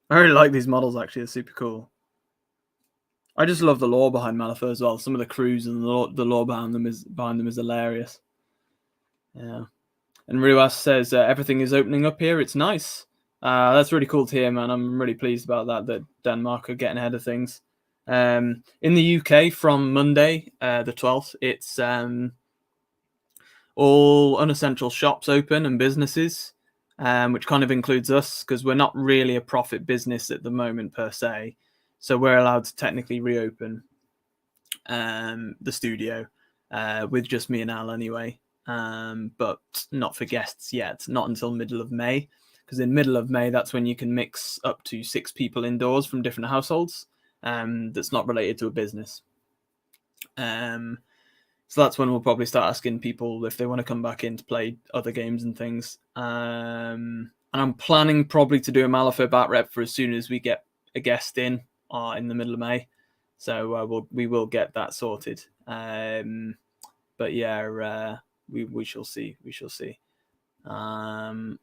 A: I really like these models, actually. They're super cool. I just love the lore behind Malifaux as well. Some of the crews and the lore behind them is hilarious. Yeah. And Ruas says everything is opening up here. It's nice. That's really cool to hear, man. I'm really pleased about that Denmark are getting ahead of things. In the UK from Monday, the 12th, it's all unessential shops open and businesses, which kind of includes us because we're not really a profit business at the moment per se. So we're allowed to technically reopen the studio with just me and Al anyway, but not for guests yet, not until middle of May, because in middle of May, that's when you can mix up to 6 people indoors from different households that's not related to a business. So that's when we'll probably start asking people if they want to come back in to play other games and things. And I'm planning probably to do a Malifaux bat rep for as soon as we get a guest in the middle of May. So we will get that sorted. But yeah, we shall see. We shall see. And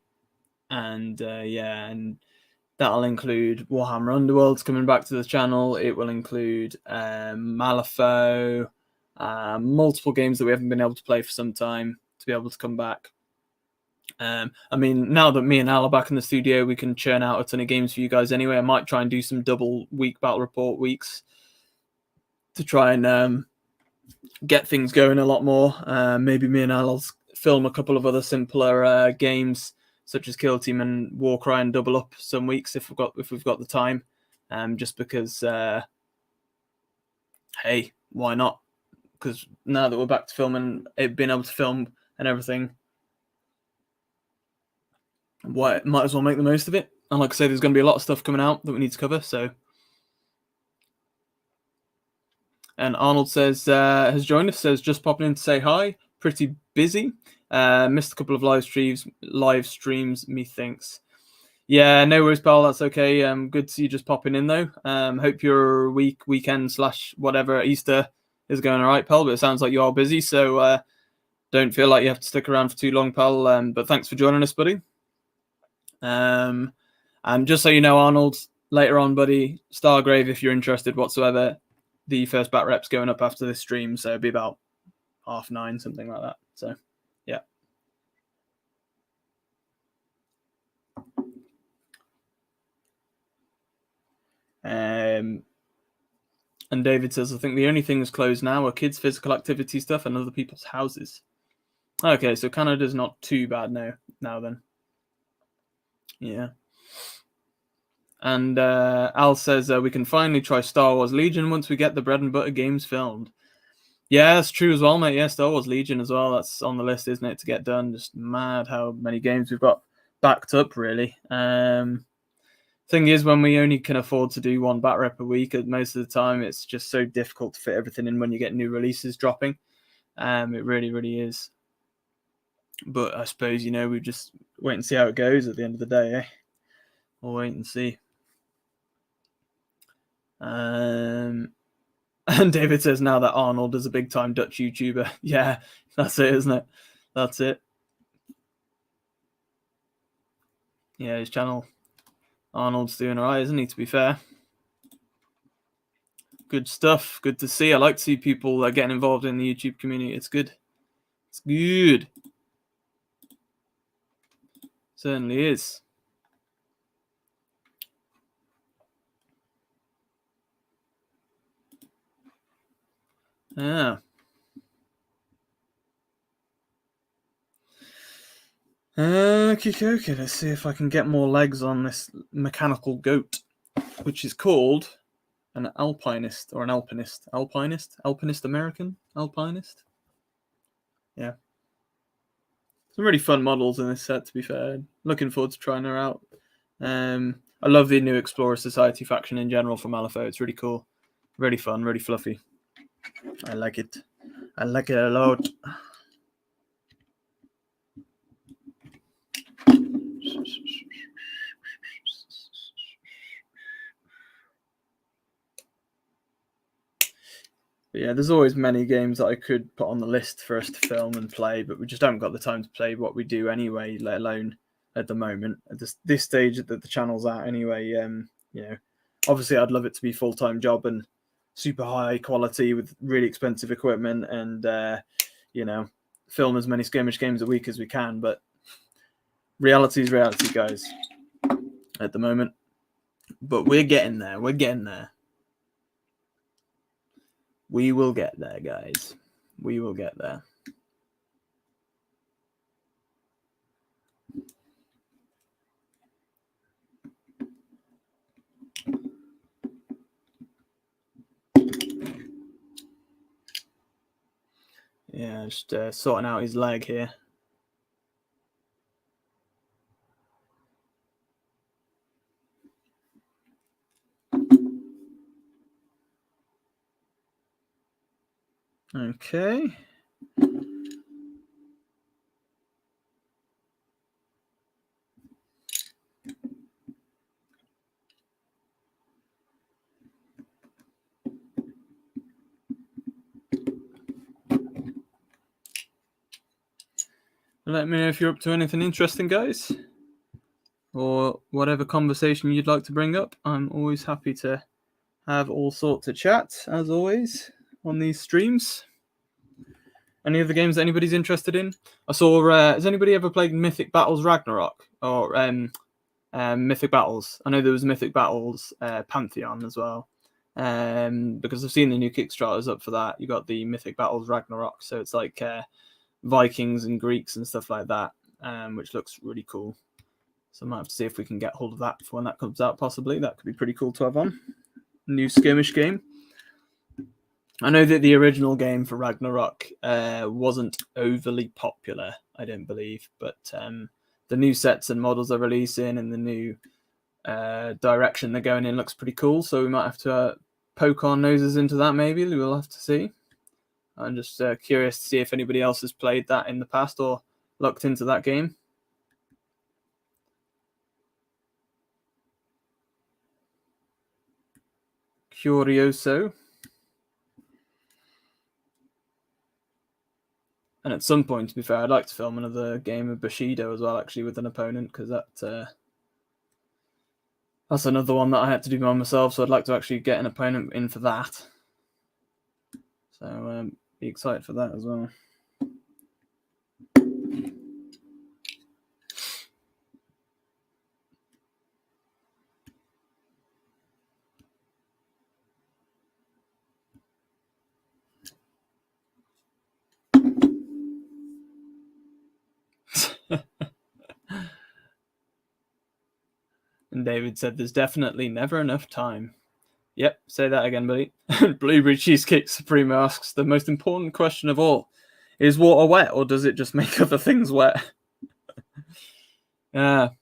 A: that'll include Warhammer Underworlds coming back to the channel. It will include Malifaux, multiple games that we haven't been able to play for some time to be able to come back. I mean, now that me and Al are back in the studio, we can churn out a ton of games for you guys anyway. I might try and do some double week battle report weeks to try and get things going a lot more. Maybe me and Al will film a couple of other simpler games such as Kill Team and Warcry and double up some weeks if we've got the time. Just because, hey, why not? Because now that we're back to filming, being able to film and everything, might as well make the most of it. And like I say, there's going to be a lot of stuff coming out that we need to cover. So, and Arnold says has joined us. Says just popping in to say hi. Pretty busy. Missed a couple of live streams. Methinks. Yeah, no worries, pal. That's okay. Good to see you just popping in though. Hope your weekend / whatever Easter is going all right, pal. But it sounds like you are busy, so don't feel like you have to stick around for too long, pal. But thanks for joining us, buddy. And just so you know, Arnold, later on, buddy, Stargrave, if you're interested whatsoever, the first bat rep's going up after this stream, so it'll be about 9:30, something like that. So, yeah. And David says, I think the only things closed now are kids' physical activity stuff and other people's houses. Okay, so Canada's not too bad now then. Yeah. And Al says we can finally try Star Wars Legion once we get the bread and butter games filmed. Yeah, that's true as well, mate. Yeah, Star Wars Legion as well. That's on the list, isn't it, to get done? Just mad how many games we've got backed up, really. Thing is, when we only can afford to do one bat rep a week, most of the time, it's just so difficult to fit everything in when you get new releases dropping. It really, really is. But I suppose, we just wait and see how it goes at the end of the day, eh? We'll wait and see. And David says now that Arnold is a big-time Dutch YouTuber. Yeah, that's it, isn't it? That's it. Yeah, his channel, Arnold's doing all right, isn't he, to be fair? Good stuff. Good to see. I like to see people getting involved in the YouTube community. It's good. It's good. Certainly is. Yeah. Okay. Let's see if I can get more legs on this mechanical goat, which is called an alpinist or an alpinist. Alpinist American alpinist. Yeah. Some really fun models in this set, to be fair. Looking forward to trying her out. I love the new Explorer Society faction in general from Malifaux. It's really cool. Really fun, really fluffy. I like it. I like it a lot. But yeah, there's always many games that I could put on the list for us to film and play, but we just haven't got the time to play what we do anyway, let alone at the moment, at this stage that the channel's at anyway. Obviously I'd love it to be full-time job and super high quality with really expensive equipment and, film as many skirmish games a week as we can, but reality is reality, guys, at the moment. But we're getting there. We're getting there. We will get there, guys. We will get there. Yeah, just sorting out his leg here. Okay. Let me know if you're up to anything interesting, guys, or whatever conversation you'd like to bring up. I'm always happy to have all sorts of chat, as always, on these streams. Any other games that anybody's interested in? I saw. Has anybody ever played Mythic Battles Ragnarok or Mythic Battles? I know there was Mythic Battles Pantheon as well. Because I've seen the new Kickstarters up for that. You got the Mythic Battles Ragnarok, so it's like Vikings and Greeks and stuff like that, which looks really cool. So I might have to see if we can get hold of that for when that comes out. Possibly that could be pretty cool to have on. New skirmish game. I know that the original game for Ragnarok wasn't overly popular, I don't believe, but the new sets and models they're releasing and the new direction they're going in looks pretty cool. So we might have to poke our noses into that. Maybe we'll have to see. I'm just curious to see if anybody else has played that in the past or looked into that game. Curioso. And at some point, to be fair, I'd like to film another game of Bushido as well, actually, with an opponent, because that's another one that I had to do by myself, so I'd like to actually get an opponent in for that. So be excited for that as well. And David said, there's definitely never enough time. Yep, say that again, buddy. Blueberry Cheesecake Supremo asks, the most important question of all, is water wet or does it just make other things wet? But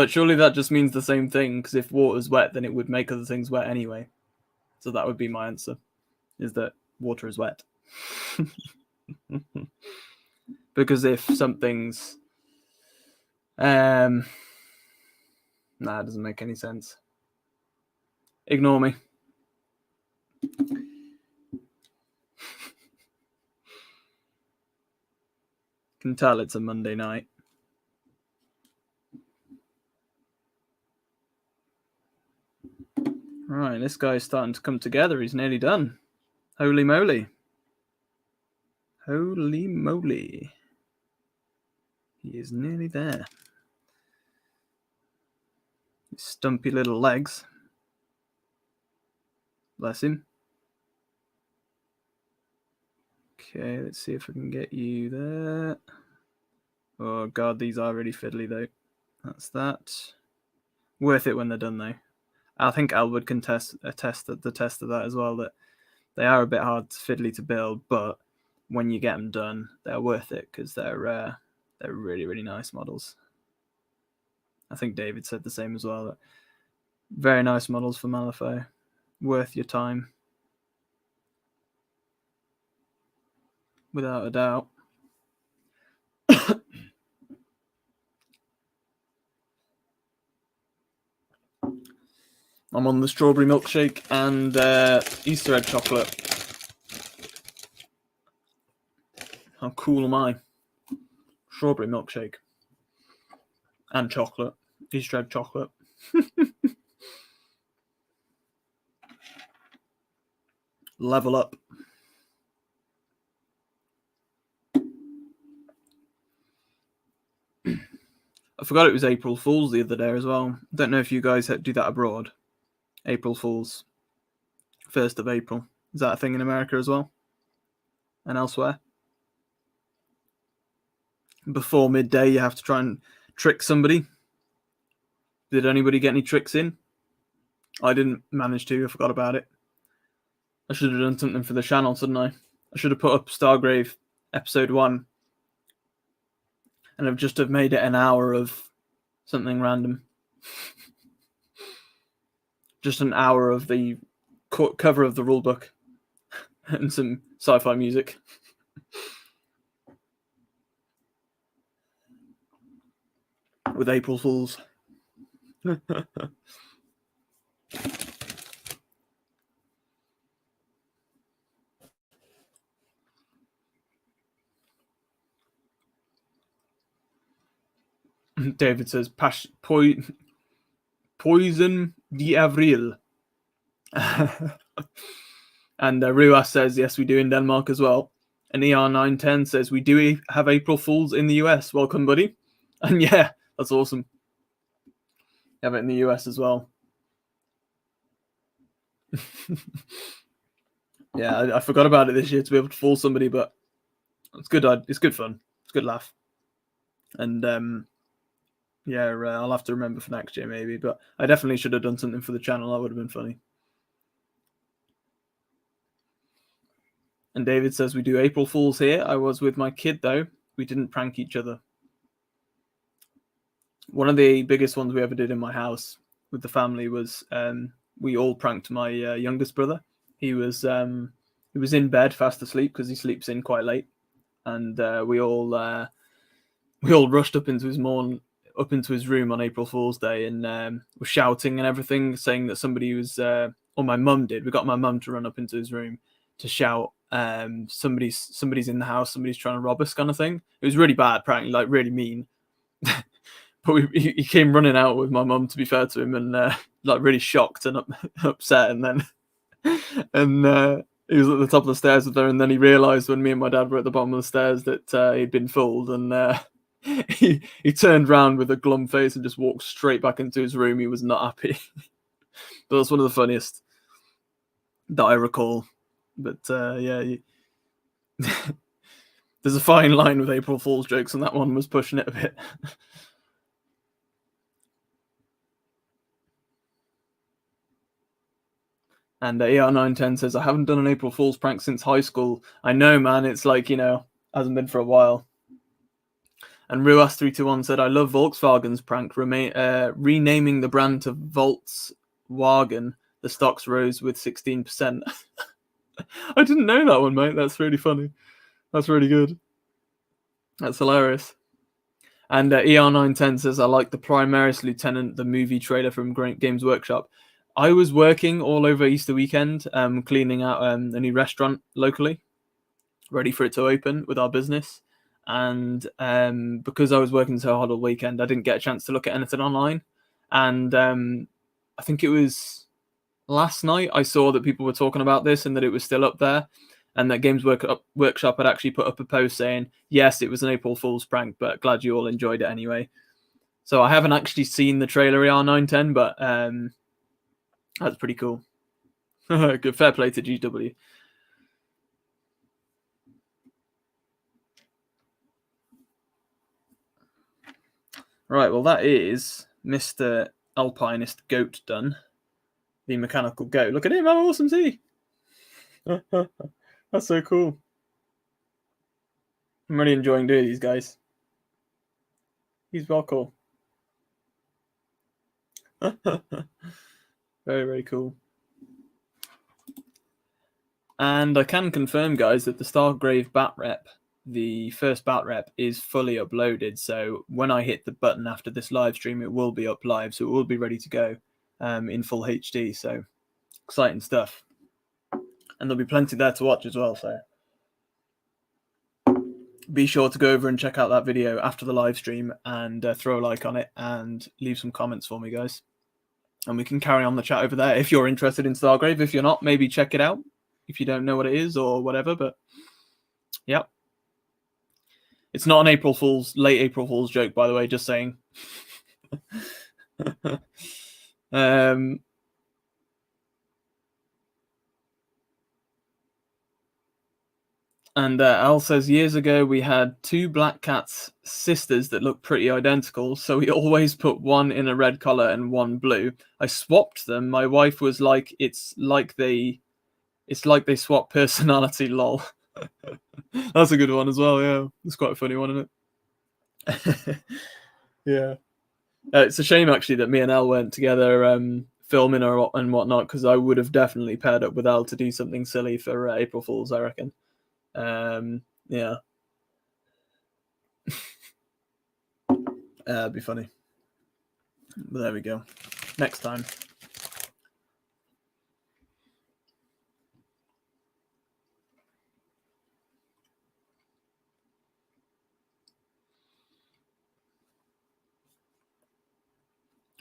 A: surely that just means the same thing, because if water's wet, then it would make other things wet anyway. So that would be my answer, is that water is wet. Because if something's... it doesn't make any sense. Ignore me. Can tell it's a Monday night. Right, this guy's starting to come together. He's nearly done. Holy moly. Holy moly. He is nearly there. His stumpy little legs. Bless him. Okay, let's see if we can get you there. Oh god, these are really fiddly though. That's that. Worth it when they're done though. I think Elwood can attest of that as well, that they are a bit hard fiddly to build, but when you get them done, they're worth it because they're really, really nice models. I think David said the same as well. That very nice models for Malifaux. Worth your time. Without a doubt. I'm on the strawberry milkshake and Easter egg chocolate. How cool am I? Strawberry milkshake and chocolate. Easter egg chocolate. Level up. I forgot it was April Fool's the other day as well. Don't know if you guys do that abroad. April Fool's. 1st of April. Is that a thing in America as well? And elsewhere? Before midday, you have to try and trick somebody. Did anybody get any tricks in? I didn't manage to. I forgot about it. I should have done something for the channel, shouldn't I? I should have put up Stargrave episode 1. And I've just have made it an hour of something random. Just an hour of the cover of the rulebook and some sci-fi music. With April Fools. David says, Poison d'Avril. And Ruas says, yes, we do in Denmark as well. And ER910 says, we do have April Fools in the US. Welcome, buddy. And yeah, that's awesome. Have it in the US as well. Yeah, I forgot about it this year to be able to fool somebody, but it's good. It's good fun. It's a good laugh. And yeah, I'll have to remember for next year maybe, but I definitely should have done something for the channel. That would have been funny. And David says, we do April Fools here. I was with my kid, though. We didn't prank each other. One of the biggest ones we ever did in my house with the family was we all pranked my youngest brother. He was in bed fast asleep because he sleeps in quite late. And we all rushed up into his room on April Fool's Day and were shouting and everything, saying that somebody was, or my mum did. We got my mum to run up into his room to shout, somebody's in the house, somebody's trying to rob us, kind of thing. It was really bad, prank, like really mean. But he came running out with my mum, to be fair to him, and like really shocked and upset, and then he was at the top of the stairs with her, and then he realised when me and my dad were at the bottom of the stairs that he'd been fooled, and he turned round with a glum face and just walked straight back into his room. He was not happy. But that's one of the funniest that I recall. But yeah, there's a fine line with April Fool's jokes, and that one was pushing it a bit. And ER910 says, I haven't done an April Fool's prank since high school. I know, man. It's like, hasn't been for a while. And Ruas321 said, I love Volkswagen's prank, renaming the brand to Volkswagen. The stocks rose with 16%. I didn't know that one, mate. That's really funny. That's really good. That's hilarious. And ER910 says, I like the Primaris Lieutenant, the movie trailer from Games Workshop. I was working all over Easter weekend, cleaning out a new restaurant locally, ready for it to open with our business. And because I was working so hard all weekend, I didn't get a chance to look at anything online. And I think it was last night I saw that people were talking about this and that it was still up there, and that Games Workshop had actually put up a post saying, yes, it was an April Fool's prank, but glad you all enjoyed it anyway. So I haven't actually seen the trailer ER910, but that's pretty cool. Good, fair play to GW. Right, well, that is Mr. Alpinist Goat done. The mechanical goat. Look at him, how awesome is he? That's so cool. I'm really enjoying doing these guys. He's well cool. Very, very cool. And I can confirm, guys, that the Stargrave bat rep, the first bat rep, is fully uploaded. So when I hit the button after this live stream, it will be up live. So it will be ready to go. in full HD. So exciting stuff, and there'll be plenty there to watch as well. So be sure to go over and check out that video after the live stream and throw a like on it and leave some comments for me, guys. And we can carry on the chat over there if you're interested in Stargrave. If you're not, maybe check it out if you don't know what it is or whatever. But yeah, it's not an late April Fool's joke, by the way, just saying. And Al says, years ago we had 2 black cats sisters that looked pretty identical, so we always put one in a red collar and one blue. I swapped them. My wife was like, it's like they swap personality, lol. That's a good one as well, yeah. It's quite a funny one, isn't it? Yeah. It's a shame, actually, that me and Elle weren't together filming and whatnot, because I would have definitely paired up with Elle to do something silly for April Fool's, I reckon. Yeah. It'd be funny. But there we go. Next time.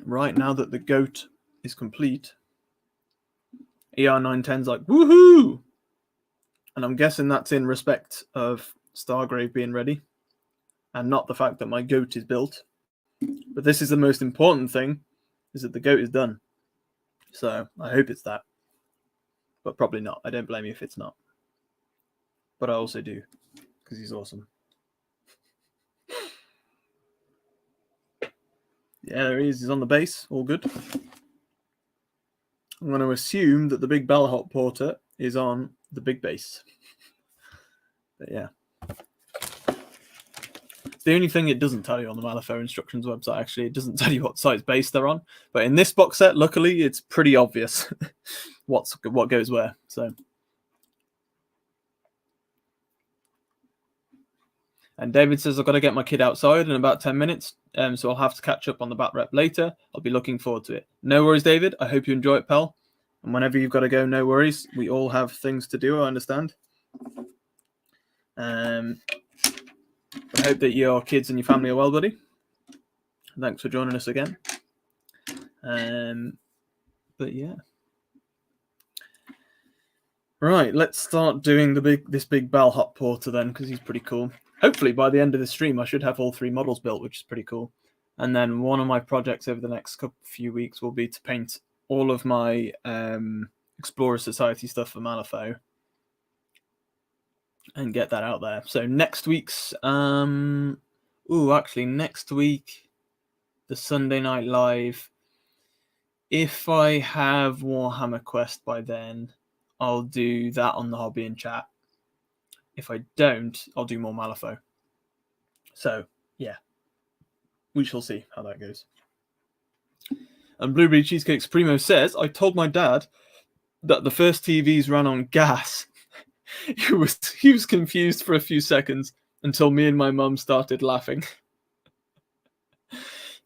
A: Right, now that the goat is complete, ER910's like, woohoo! And I'm guessing that's in respect of Stargrave being ready, and not the fact that my goat is built. But this is the most important thing, is that the goat is done. So I hope it's that. But probably not. I don't blame you if it's not. But I also do, because he's awesome. Yeah, there he is. He's on the base. All good. I'm going to assume that the big bellhop porter is on the big base. But yeah. It's the only thing it doesn't tell you on the Malifaux instructions website, actually. It doesn't tell you what size base they're on. But in this box set, luckily, it's pretty obvious what goes where. So. And David says, I've got to get my kid outside in about 10 minutes, so I'll have to catch up on the bat rep later. I'll be looking forward to it. No worries, David. I hope you enjoy it, pal. And whenever you've got to go, no worries. We all have things to do, I understand. I hope that your kids and your family are well, buddy. Thanks for joining us again. But yeah. Right, let's start doing this big bellhop porter then, because he's pretty cool. Hopefully by the end of the stream, I should have all 3 models built, which is pretty cool. And then one of my projects over the next few weeks will be to paint all of my Explorer Society stuff for Malifaux and get that out there. So next week's, next week, the Sunday Night Live, if I have Warhammer Quest by then, I'll do that on the hobby and chat. If I don't, I'll do more Malifaux. So, yeah. We shall see how that goes. And Blueberry Cheesecakes Primo says, I told my dad that the first TVs ran on gas. he was confused for a few seconds until me and my mum started laughing.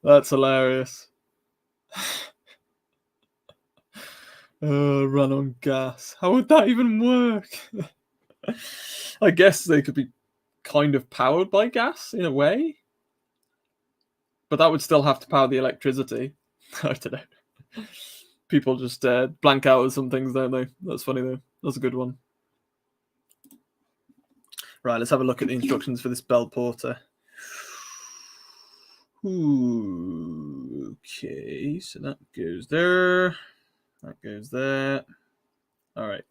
A: That's hilarious. Run on gas. How would that even work? I guess they could be kind of powered by gas in a way, but that would still have to power the electricity. I don't know. People just blank out with some things, don't they? That's funny though. That's a good one. Right, let's have a look at the instructions for this bell porter. Ooh, okay, so that goes there. That goes there. All right.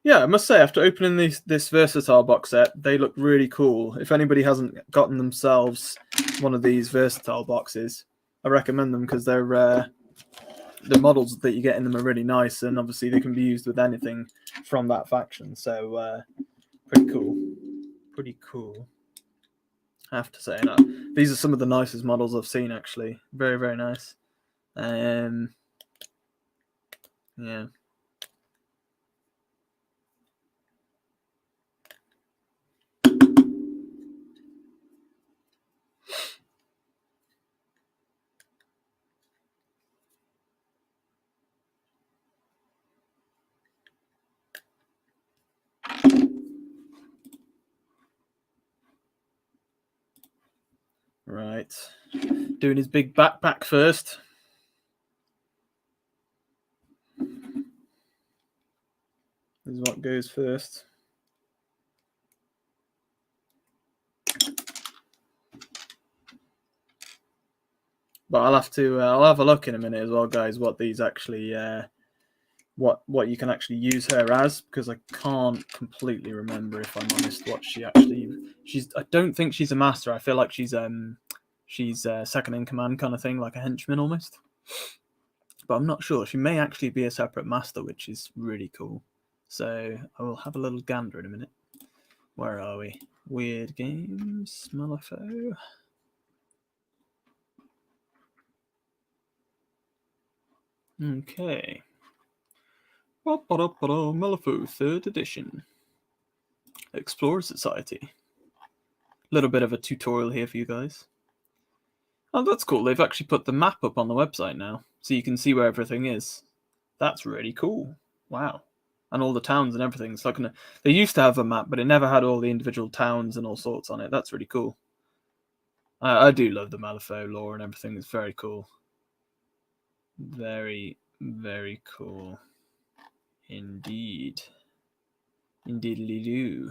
A: Yeah, I must say, after opening this Versatile box set, they look really cool. If anybody hasn't gotten themselves one of these Versatile boxes, I recommend them because they're the models that you get in them are really nice, and obviously they can be used with anything from that faction. So pretty cool. Pretty cool. I have to say that. These are some of the nicest models I've seen, actually. Very, very nice. Yeah. Right. Doing his big backpack first. This is what goes first. But I'll have a look in a minute as well, guys, what these actually what you can actually use her as, because I can't completely remember, if I'm honest, what she's I don't think she's a master. I feel like she's second in command kind of thing, like a henchman almost. But I'm not sure. She may actually be a separate master, which is really cool. So I will have a little gander in a minute. Where are we? Weird games, Malifaux. Okay. Malifaux 3rd edition. Explorer Society. A little bit of a tutorial here for you guys. Oh, that's cool. They've actually put the map up on the website now, so you can see where everything is. That's really cool. Wow. And all the towns and everything. It's like they used to have a map, but it never had all the individual towns and all sorts on it. That's really cool. I do love the Malifaux lore and everything. It's very cool. Very, very cool. Indeed. Indeedly do.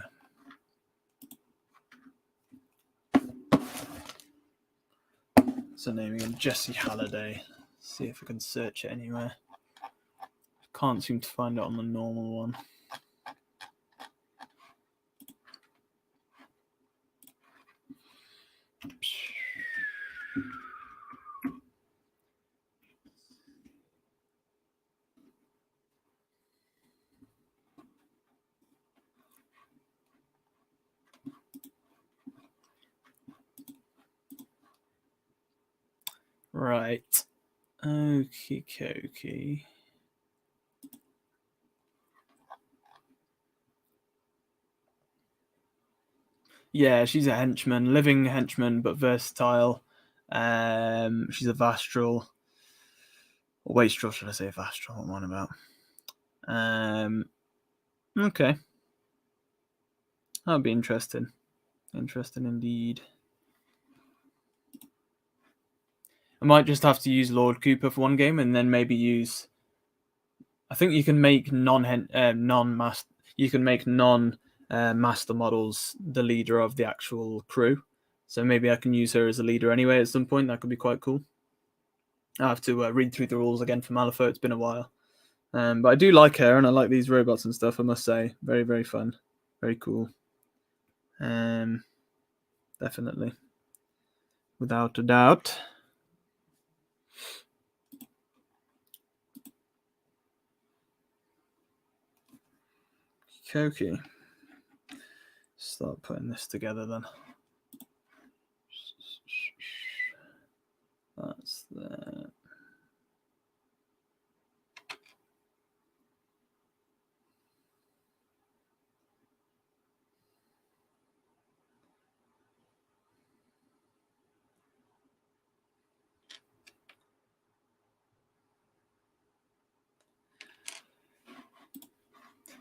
A: So naming him Jesse Halliday. See if I can search it anywhere. Can't seem to find it on the normal one. Right. Okie dokie. Yeah, she's a henchman, living henchman, but versatile. She's a Vastral. Or Wastrel, should I say Vastral? What am I on about? Okay. That'll be interesting. Interesting indeed. I might just have to use Lord Cooper for one game, and then maybe use. I think you can make non-master models the leader of the actual crew. So maybe I can use her as a leader anyway at some point. That could be quite cool. I have to read through the rules again for Malifaux. It's been a while, but I do like her, and I like these robots and stuff. I must say, very, very fun, very cool. Definitely, without a doubt. Okay. Start putting this together then. That's that.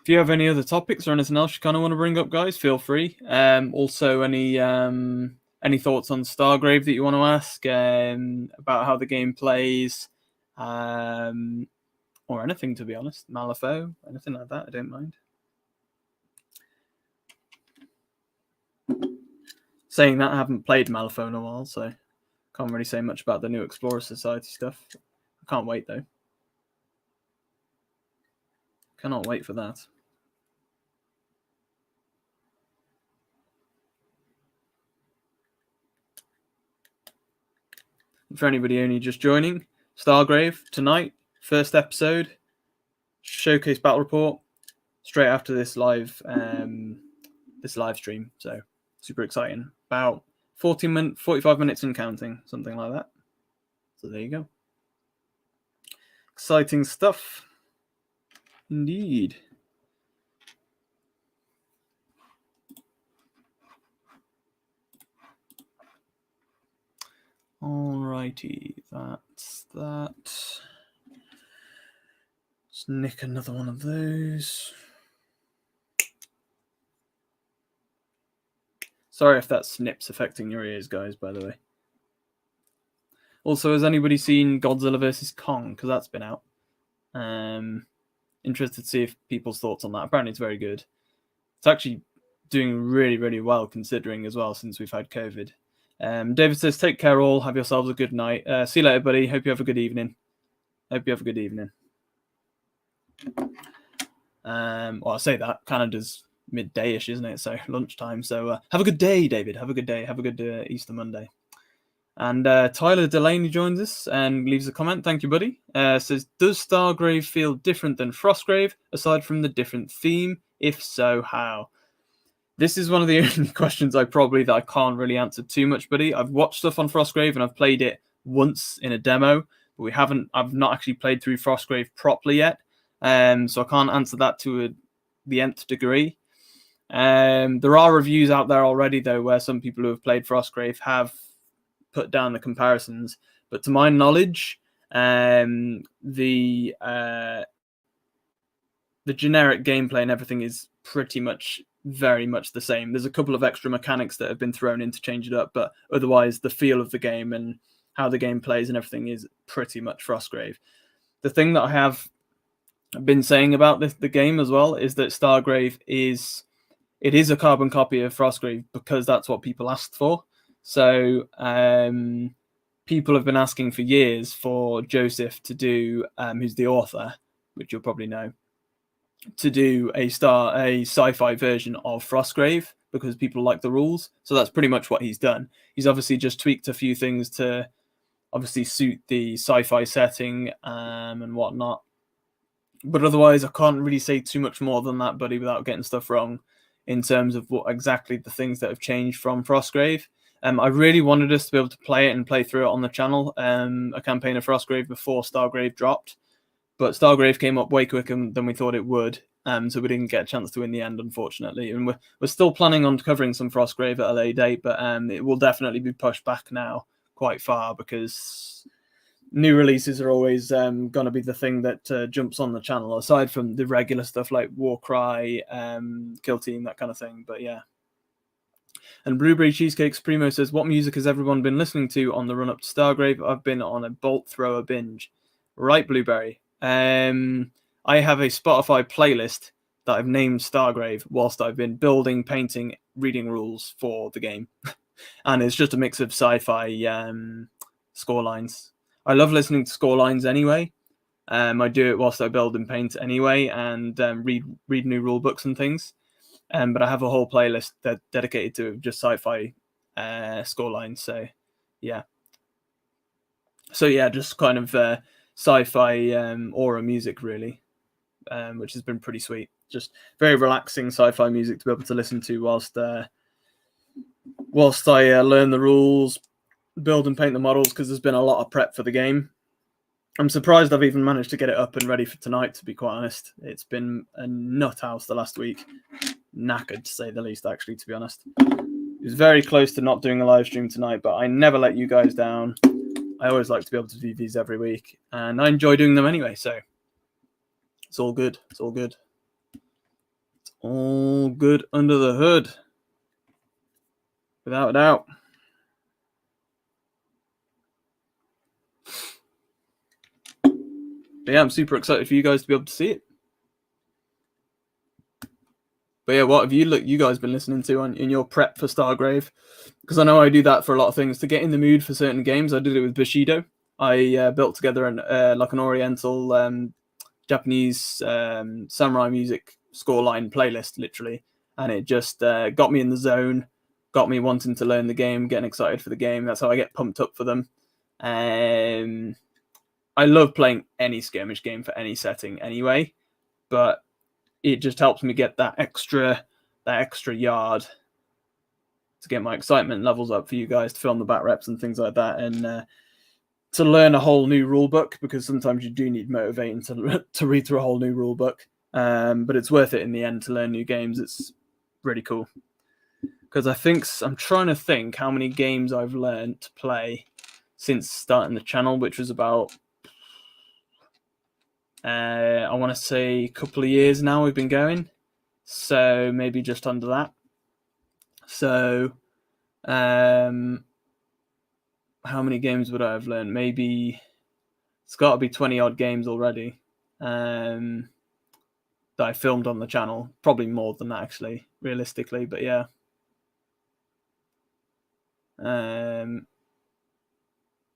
A: If you have any other topics or anything else you kind of want to bring up, guys, feel free. Also, any thoughts on Stargrave that you want to ask about how the game plays, or anything, to be honest. Malifaux, anything like that, I don't mind. Saying that, I haven't played Malifaux in a while, so can't really say much about the new Explorer Society stuff. I can't wait, though. Cannot wait for that. For anybody only just joining, Stargrave tonight, first episode, showcase battle report, straight after this live stream. So super exciting. About 45 minutes and counting, something like that. So there you go. Exciting stuff. Indeed. Alrighty, that's that. Let's nick another one of those. Sorry if that snip's affecting your ears, guys, by the way. Also, has anybody seen Godzilla vs. Kong? Because that's been out. Interested to see if people's thoughts on that. Apparently it's very good. It's actually doing really, really well considering as well since we've had COVID. David says, take care all. Have yourselves a good night. See you later, buddy. Hope you have a good evening. Well, I say that. Canada's midday-ish, isn't it? So lunchtime. So have a good day, David. Have a good day. Have a good Easter Monday. And Tyler Delaney joins us and leaves a comment. Thank you, buddy. Says, does Stargrave feel different than Frostgrave, aside from the different theme? If so, how? This is one of the only questions that I can't really answer too much, buddy. I've watched stuff on Frostgrave and I've played it once in a demo, but I've not actually played through Frostgrave properly yet. So I can't answer that to the nth degree. There are reviews out there already, though, where some people who have played Frostgrave have put down the comparisons, but to my knowledge, the generic gameplay and everything is pretty much very much the same. There's a couple of extra mechanics that have been thrown in to change it up, but otherwise the feel of the game and how the game plays and everything is pretty much Frostgrave. The thing that I have been saying about the game as well is that Stargrave is a carbon copy of Frostgrave because that's what people asked for. So people have been asking for years for Joseph to do, who's the author, which you'll probably know, to do a sci-fi version of Frostgrave because people like the rules. So that's pretty much what he's done. He's obviously just tweaked a few things to obviously suit the sci-fi setting and whatnot. But otherwise, I can't really say too much more than that, buddy, without getting stuff wrong in terms of what exactly the things that have changed from Frostgrave. I really wanted us to be able to play it and play through it on the channel, a campaign of Frostgrave before Stargrave dropped. But Stargrave came up way quicker than we thought it would, so we didn't get a chance to in the end, unfortunately. And we're still planning on covering some Frostgrave at a later date, but it will definitely be pushed back now quite far because new releases are always going to be the thing that jumps on the channel, aside from the regular stuff like Warcry, Kill Team, that kind of thing. But yeah. And Blueberry Cheesecake Supremo says, what music has everyone been listening to on the run up to Stargrave? I've been on a bolt thrower binge. Right, Blueberry. I have a Spotify playlist that I've named Stargrave whilst I've been building, painting, reading rules for the game. And it's just a mix of sci-fi score lines. I love listening to score lines anyway. I do it whilst I build and paint anyway and read new rule books and things. But I have a whole playlist that dedicated to just sci-fi score lines. So yeah, just kind of sci-fi aura music really, which has been pretty sweet. Just very relaxing sci-fi music to be able to listen to whilst I learn the rules, build and paint the models, because there's been a lot of prep for the game. I'm surprised I've even managed to get it up and ready for tonight, to be quite honest. It's been a nut house the last week. Knackered, to say the least, actually, to be honest. It was very close to not doing a live stream tonight, but I never let you guys down. I always like to be able to do these every week, and I enjoy doing them anyway, so it's all good. It's all good. It's all good under the hood. Without a doubt. But yeah, I'm super excited for you guys to be able to see it. But yeah, what have you guys been listening to in your prep for Stargrave? Because I know I do that for a lot of things. To get in the mood for certain games, I did it with Bushido. I built together an Oriental Japanese samurai music scoreline playlist, literally. And it just got me in the zone, got me wanting to learn the game, getting excited for the game. That's how I get pumped up for them. I love playing any skirmish game for any setting anyway, but it just helps me get that extra yard to get my excitement levels up for you guys to film the bat reps and things like that, and to learn a whole new rule book, because sometimes you do need motivating to read through a whole new rule book, but it's worth it in the end to learn new games. It's really cool, because I'm trying to think how many games I've learned to play since starting the channel, which was about I want to say a couple of years now we've been going, so maybe just under that. So how how many games would I have learned? Maybe it's got to be 20 odd games already that I filmed on the channel. Probably more than that, actually, realistically. But yeah.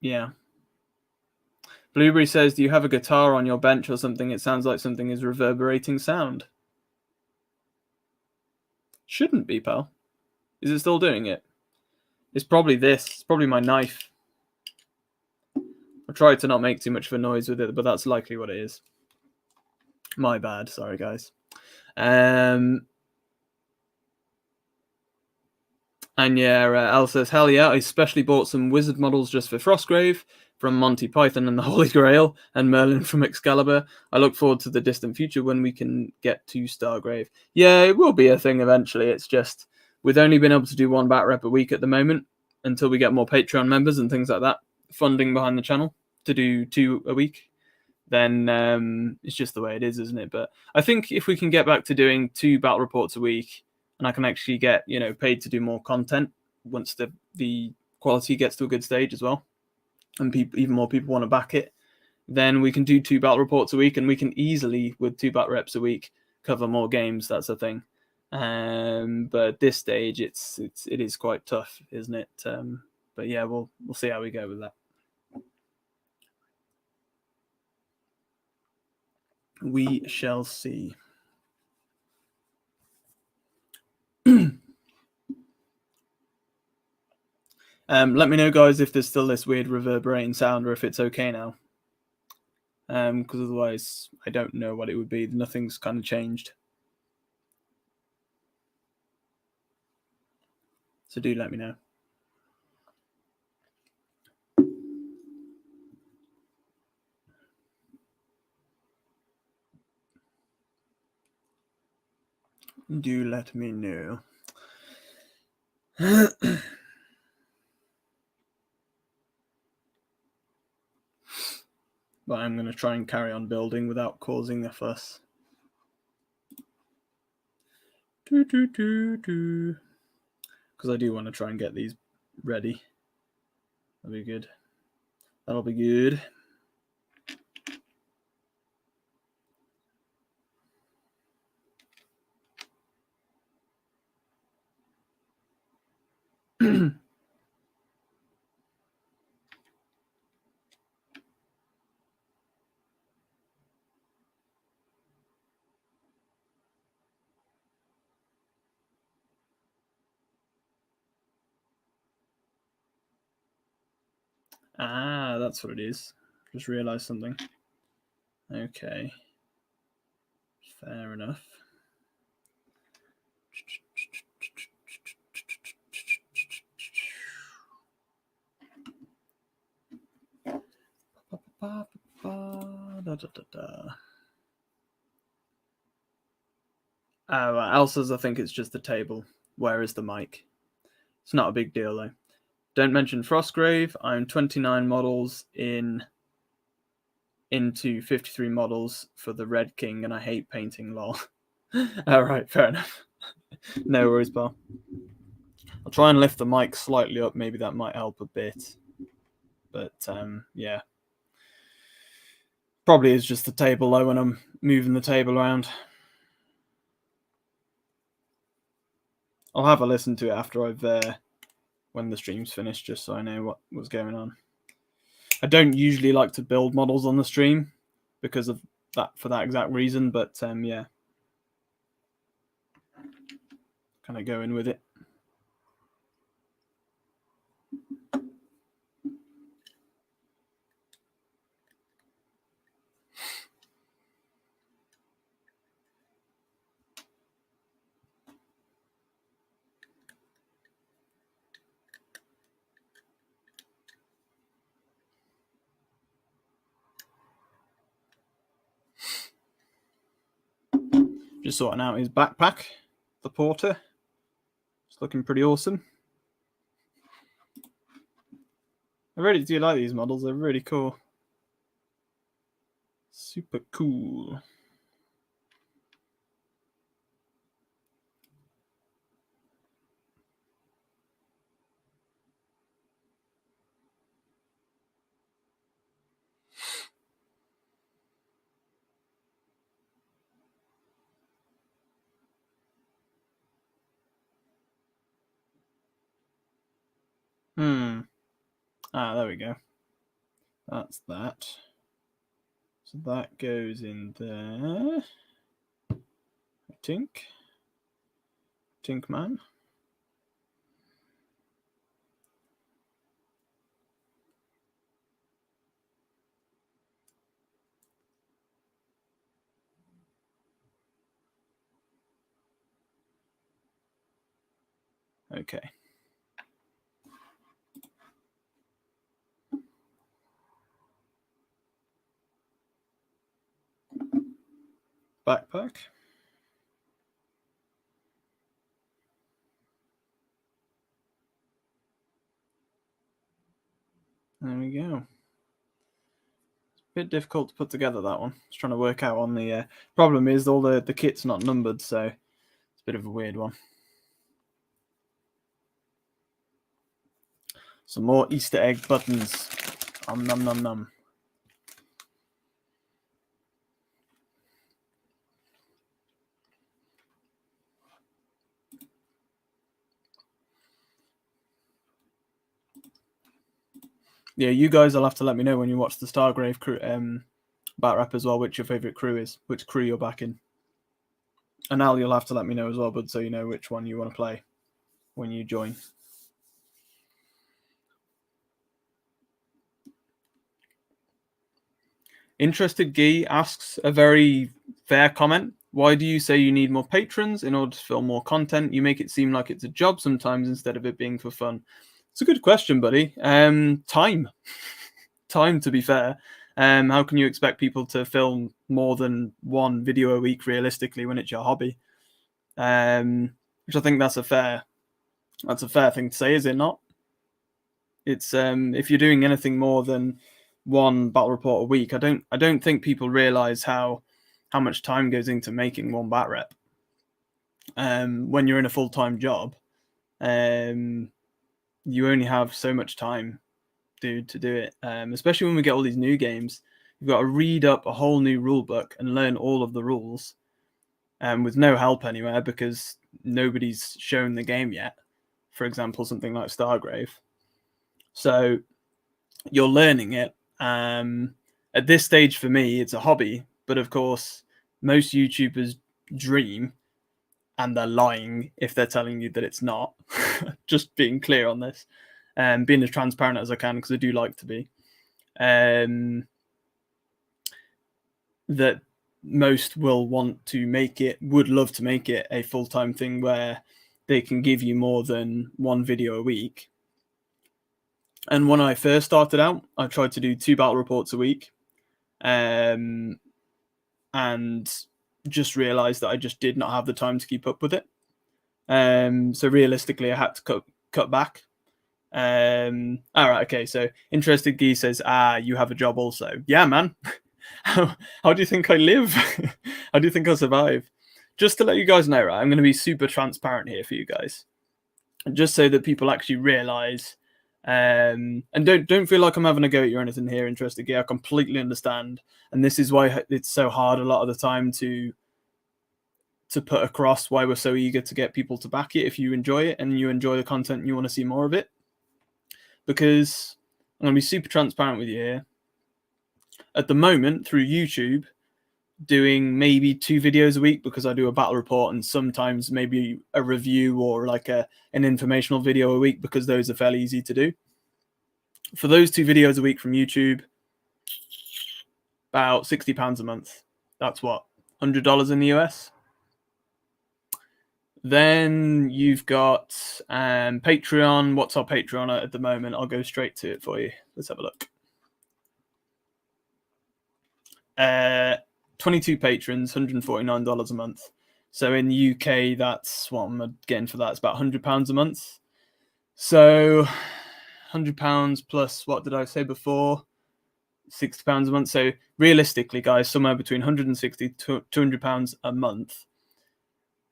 A: Yeah. Blueberry says, do you have a guitar on your bench or something? It sounds like something is reverberating sound. Shouldn't be, pal. Is it still doing it? It's probably this. It's probably my knife. I tried to not make too much of a noise with it, but that's likely what it is. My bad. Sorry, guys. And yeah, Al says, hell yeah, I especially bought some wizard models just for Frostgrave from Monty Python and the Holy Grail and Merlin from Excalibur. I look forward to the distant future when we can get to Stargrave. Yeah, it will be a thing eventually. It's just, we've only been able to do one bat rep a week at the moment until we get more Patreon members and things like that, funding behind the channel to do 2 a week. Then it's just the way it is, isn't it? But I think if we can get back to doing 2 battle reports a week, and I can actually get, paid to do more content once the quality gets to a good stage as well, and even more people want to back it, then we can do 2 battle reports a week, and we can easily, with 2 bat reps a week, cover more games. That's the thing. But at this stage, it is quite tough, isn't it? But yeah, we'll see how we go with that. We shall see. Let me know, guys, if there's still this weird reverberating sound or if it's okay now. Because otherwise, I don't know what it would be. Nothing's kind of changed. So do let me know. Do let me know. But I'm going to try and carry on building without causing a fuss. Because I do want to try and get these ready. That'll be good. That'll be good. Ah, that's what it is. Just realized something. Okay. Fair enough. Elsa's, I think it's just the table. Where is the mic? It's not a big deal, though. Don't mention Frostgrave. I'm 29 models into 53 models for the Red King, and I hate painting, lol. Alright, fair enough. No worries, pal. I'll try and lift the mic slightly up. Maybe that might help a bit. But, yeah. Probably is just the table, though, when I'm moving the table around. I'll have a listen to it after I've... when the stream's finished, just so I know what was going on. I don't usually like to build models on the stream because of that, for that exact reason, but yeah. Kind of going with it. Just sorting out his backpack, the porter. It's looking pretty awesome. I really do like these models. They're really cool. Super cool. There we go. That's that. So that goes in there. Tink man. Okay. Backpack. There we go. It's a bit difficult to put together, that one. Just trying to work out on the problem is all the kit's not numbered, so it's a bit of a weird one. Some more Easter egg buttons. Num num num. Yeah, you guys will have to let me know when you watch the Stargrave crew bat rap as well, which your favourite crew is, which crew you're backing. And Al, you'll have to let me know as well, bud, so you know which one you want to play when you join. Interested Guy asks a very fair comment. Why do you say you need more patrons in order to film more content? You make it seem like it's a job sometimes instead of it being for fun. It's a good question, buddy. Time, to be fair. How can you expect people to film more than one video a week realistically when it's your hobby? Which I think that's a fair thing to say, is it not? It's if you're doing anything more than one battle report a week, I don't think people realize how much time goes into making one bat rep. When you're in a full-time job, you only have so much time, dude, to do it. Especially when we get all these new games, you've got to read up a whole new rule book and learn all of the rules, with no help anywhere because nobody's shown the game yet. For example, something like Stargrave. So you're learning it. At this stage, for me, it's a hobby. But of course, most YouTubers dream, and they're lying if they're telling you that it's not. Just being clear on this, and being as transparent as I can, because I do like to be. That most will want to would love to make it a full-time thing where they can give you more than one video a week. And when I first started out, I tried to do 2 battle reports a week, and just realized that I just did not have the time to keep up with it. So realistically, I had to cut back. All right, okay. So Interested Geese says, you have a job also. Yeah, man. How do you think I live? How do you think I survive? Just to let you guys know, right, I'm going to be super transparent here for you guys, just so that people actually realize. And don't feel like I'm having a go at you or anything here, Interested Gear. I completely understand, and this is why it's so hard a lot of the time to put across why we're so eager to get people to back it if you enjoy it and you enjoy the content and you want to see more of it. Because I'm going to be super transparent with you here. At the moment, through YouTube, doing maybe 2 videos a week because I do a battle report and sometimes maybe a review or like an informational video a week because those are fairly easy to do. For those 2 videos a week from YouTube, about £60 a month. That's what, $100 in the US? Then you've got Patreon. What's our Patreon at the moment? I'll go straight to it for you. Let's have a look. 22 patrons, $149 a month. So in the UK, that's what I'm getting for that. It's about £100 a month. So £100 plus, what did I say before? £60 a month. So realistically, guys, somewhere between £160 to £200 a month.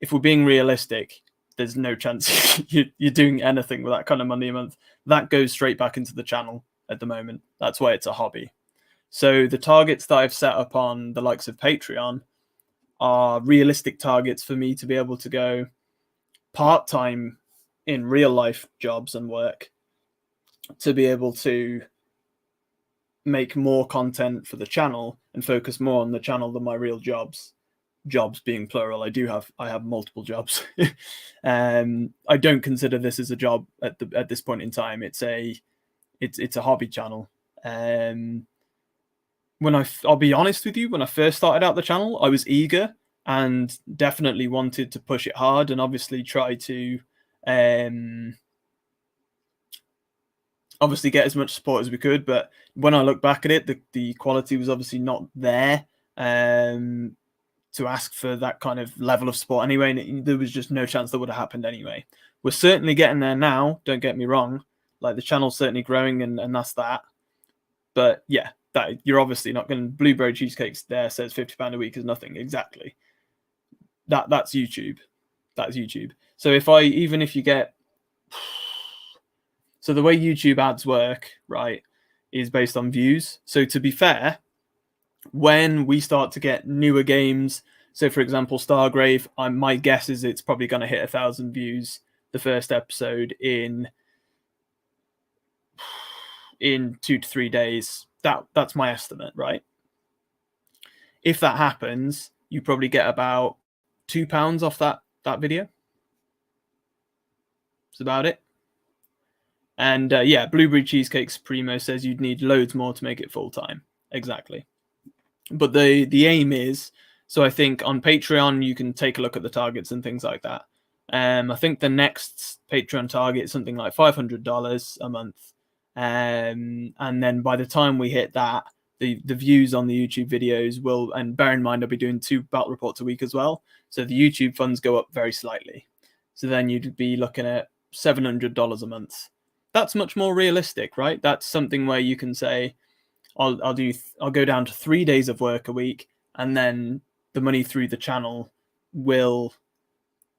A: If we're being realistic, there's no chance you're doing anything with that kind of money a month. That goes straight back into the channel at the moment. That's why it's a hobby. So the targets that I've set up on the likes of Patreon are realistic targets for me to be able to go part-time in real life jobs and work, to be able to make more content for the channel and focus more on the channel than my real jobs. Jobs being plural, I have multiple jobs. I don't consider this as a job at this point in time. It's a hobby channel. I'll be honest with you, when I first started out the channel, I was eager and definitely wanted to push it hard and obviously try to obviously get as much support as we could. But when I look back at it, the quality was obviously not there to ask for that kind of level of support anyway, and there was just no chance that would have happened anyway. We're certainly getting there now, don't get me wrong. Like, the channel's certainly growing, and that's that. But yeah, that you're obviously not going to... Blueberry Cheesecakes there says £50 a week is nothing. Exactly. That's YouTube. That's YouTube. So even if you get... So the way YouTube ads work, right, is based on views. So to be fair, when we start to get newer games, so for example, Stargrave, my guess is it's probably going to hit 1,000 views the first episode in 2 to 3 days. That's my estimate, right? If that happens, you probably get about £2 off that video. That's about it. And yeah, Blueberry Cheesecakes Primo says you'd need loads more to make it full time. Exactly. But the aim is, so I think on Patreon you can take a look at the targets and things like that. I think the next Patreon target is something like $500 a month. And then by the time we hit that, the views on the YouTube videos will, and bear in mind I'll be doing 2 battle reports a week as well, so the YouTube funds go up very slightly. So then you'd be looking at $700 a month. That's much more realistic, right? That's something where you can say, I'll go down to 3 days of work a week, and then the money through the channel will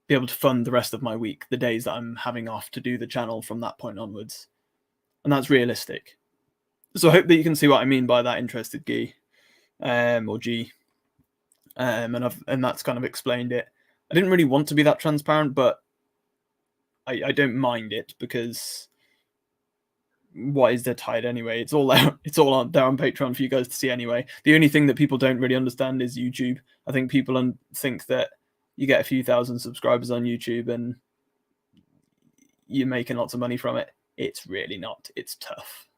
A: be able to fund the rest of my week, the days that I'm having off to do the channel from that point onwards. And that's realistic. So I hope that you can see what I mean by that, interested G, or G. And that's kind of explained it. I didn't really want to be that transparent, but I don't mind it, because what is there to hide anyway? It's all there. It's all there on Patreon for you guys to see anyway. The only thing that people don't really understand is YouTube. I think people think that you get a few thousand subscribers on YouTube and you're making lots of money from it. It's really not. It's tough.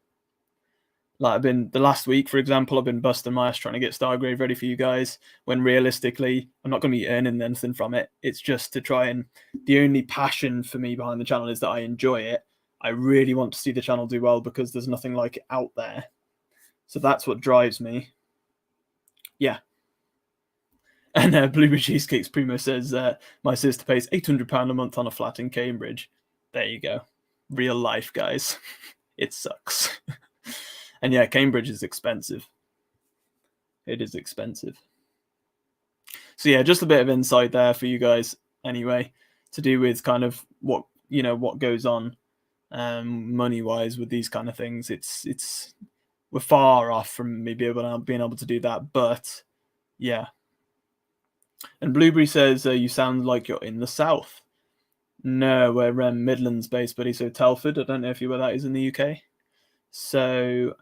A: Like, the last week, for example, I've been busting my ass trying to get Stargrave ready for you guys, when realistically, I'm not going to be earning anything from it. It's just to try, and the only passion for me behind the channel is that I enjoy it. I really want to see the channel do well, because there's nothing like it out there. So that's what drives me. Yeah. And Blueberry Cheesecakes Primo says, my sister pays £800 a month on a flat in Cambridge. There you go. Real life, guys. It sucks. And yeah, Cambridge is expensive. It is expensive. So yeah, just a bit of insight there for you guys anyway, to do with kind of what goes on money wise with these kind of things. It's we're far off from me being able to do that, but yeah. And Blueberry says, you sound like you're in the south. No, we're Midlands based, buddy. So Telford, I don't know if you where that is in the UK. So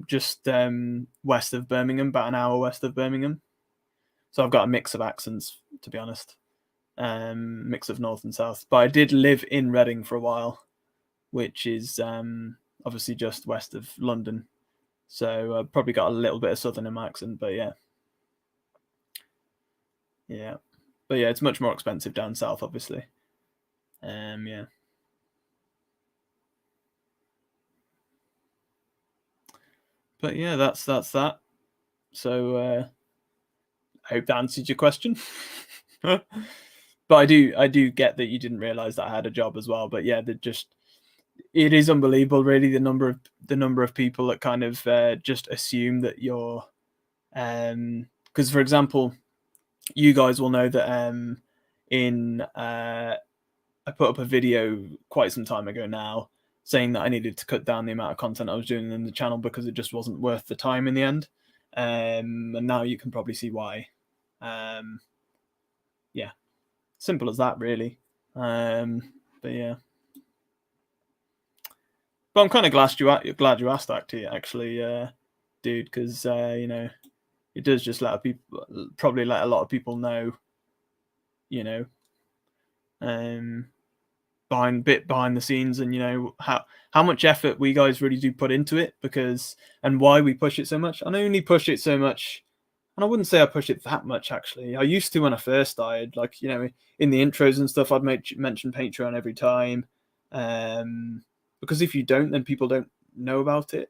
A: just west of Birmingham, about an hour west of Birmingham. So I've got a mix of accents, to be honest. Mix of north and south. But I did live in Reading for a while, which is obviously just west of London. So I've probably got a little bit of southern in my accent, but yeah. Yeah. But yeah, it's much more expensive down south, obviously. Yeah. But yeah, that's that. So I hope that answered your question. But I do get that you didn't realize that I had a job as well. But yeah, it is unbelievable, really, the number of people that kind of just assume that you're because, for example, you guys will know that I put up a video quite some time ago now saying that I needed to cut down the amount of content I was doing in the channel because it just wasn't worth the time in the end. And now you can probably see why. Yeah, simple as that, really. But yeah. But I'm kind of glad you asked that, actually, dude, because you know, it does just probably let a lot of people know, you know, behind the scenes, and you know how much effort we guys really do put into it, and why we push it so much. I only push it so much, and I wouldn't say I push it that much actually. I used to when I first started, like, you know, in the intros and stuff, I'd mention Patreon every time, because if you don't, then people don't know about it.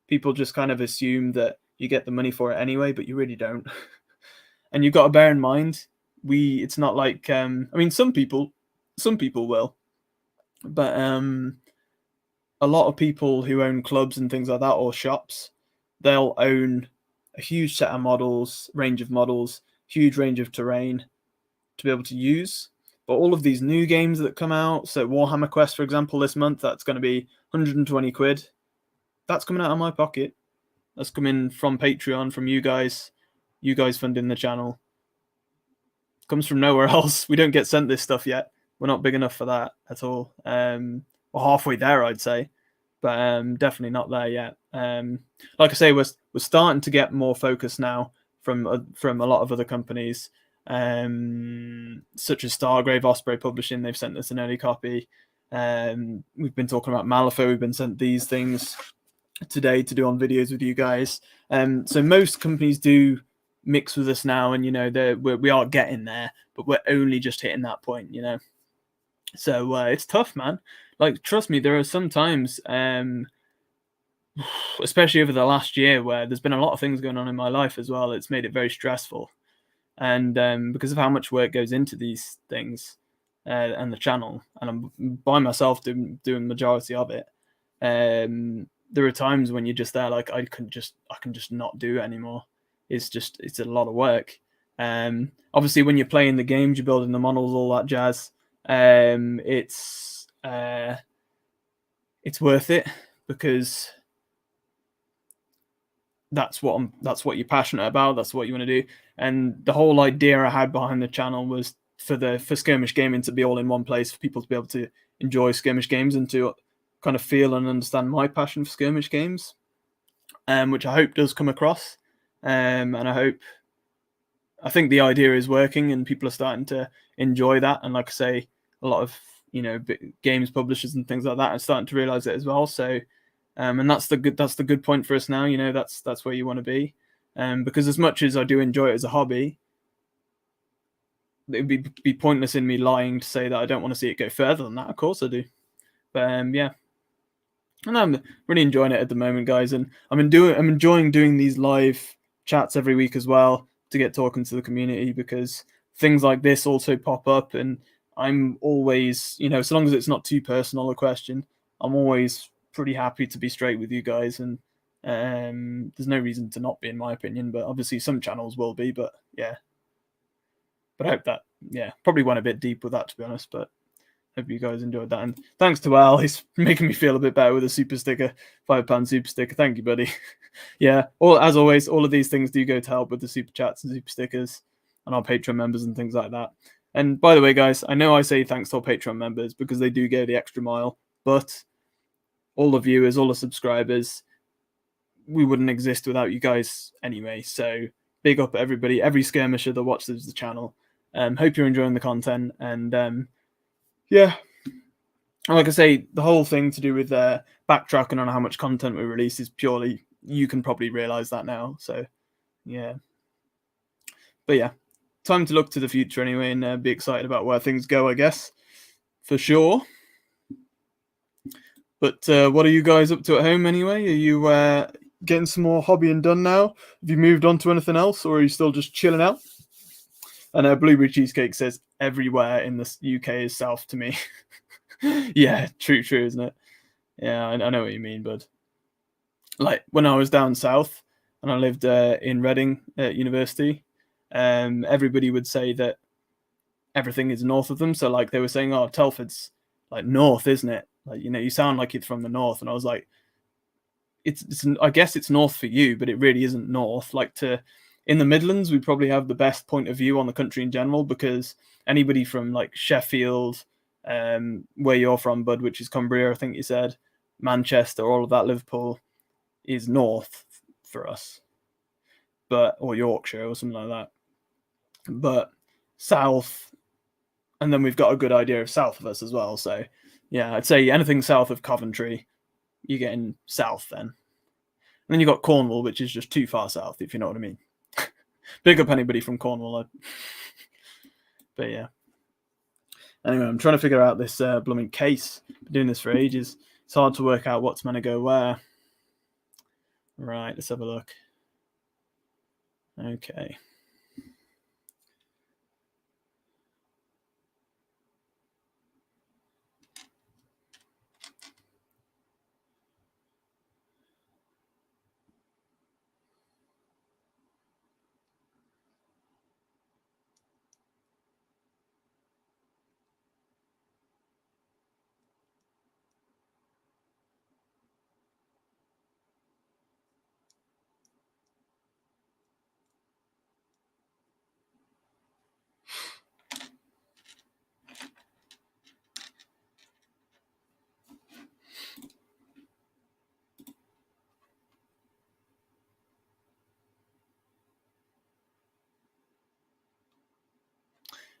A: People just kind of assume that you get the money for it anyway, but you really don't. And you've got to bear in mind, it's not like I mean, some people will, but a lot of people who own clubs and things like that, or shops, they'll own a huge set of range of models, huge range of terrain to be able to use. But all of these new games that come out, so Warhammer Quest, for example, this month, that's going to be 120 quid. That's coming out of my pocket. That's coming from Patreon, from you guys funding the channel. It comes from nowhere else. We don't get sent this stuff yet. We're not big enough for that at all. We're halfway there, I'd say, but definitely not there yet. Like I say, we're starting to get more focus now from a lot of other companies, such as Stargrave, Osprey Publishing. They've sent us an early copy. We've been talking about Malifaux. We've been sent these things today to do on videos with you guys. So most companies do mix with us now, and you know, we are getting there, but we're only just hitting that point, you know. So it's tough, man. Like, trust me, there are some times, especially over the last year, where there's been a lot of things going on in my life as well. It's made it very stressful, and because of how much work goes into these things, and the channel, and I'm by myself doing the majority of it. There are times when you're just there, like, I can just not do it anymore. It's a lot of work. Obviously, when you're playing the games, you're building the models, all that jazz. It's worth it, because that's what you're passionate about. That's what you want to do. And the whole idea I had behind the channel was for skirmish gaming to be all in one place, for people to be able to enjoy skirmish games and to kind of feel and understand my passion for skirmish games, which I hope does come across. And I think the idea is working, and people are starting to enjoy that. And like I say, a lot of, you know, games publishers and things like that are starting to realize it as well. So, and that's the good point for us now. You know, that's where you want to be. Because as much as I do enjoy it as a hobby, it would be pointless in me lying to say that I don't want to see it go further than that. Of course I do. But yeah. And I'm really enjoying it at the moment, guys. And I'm enjoying doing these live chats every week as well, to get talking to the community, because things like this also pop up, and I'm always, you know, so long as it's not too personal a question, I'm always pretty happy to be straight with you guys. And there's no reason to not be, in my opinion, but obviously some channels will be. But yeah, but I hope that, yeah, probably went a bit deep with that, to be honest, but hope you guys enjoyed that. And thanks to Al, he's making me feel a bit better with a super sticker, £5 super sticker. Thank you, buddy. Yeah, as always, all of these things do go to help with the super chats and super stickers and our Patreon members and things like that. And by the way, guys, I know I say thanks to our Patreon members because they do go the extra mile, but all the viewers, all the subscribers, we wouldn't exist without you guys anyway. So big up everybody, every skirmisher that watches the channel. Hope you're enjoying the content, and yeah, like I say, the whole thing to do with backtracking on how much content we release is purely, you can probably realize that now. So yeah, but yeah, time to look to the future anyway, and be excited about where things go, I guess, for sure. But what are you guys up to at home anyway? Are you getting some more hobbying done now? Have you moved on to anything else, or are you still just chilling out? And Blueberry Cheesecake says everywhere in the UK is south to me. Yeah, true, isn't it? Yeah, I know what you mean, bud. Like, when I was down south and I lived in Reading at university, everybody would say that everything is north of them. So, like, they were saying, oh, Telford's, like, north, isn't it? Like, you know, you sound like it's from the north. And I was like, it's I guess it's north for you, but it really isn't north. Like, in the Midlands, we probably have the best point of view on the country in general, because anybody from, like, Sheffield, where you're from, bud, which is Cumbria, I think you said, Manchester, all of that, Liverpool is north for us, or Yorkshire or something like that. But south, and then we've got a good idea of south of us as well. So yeah, I'd say anything south of Coventry, you're getting south then. And then you've got Cornwall, which is just too far south, if you know what I mean. Big up anybody from Cornwall. But yeah. Anyway, I'm trying to figure out this blooming case. Been doing this for ages. It's hard to work out what's meant to go where. Right, let's have a look. Okay.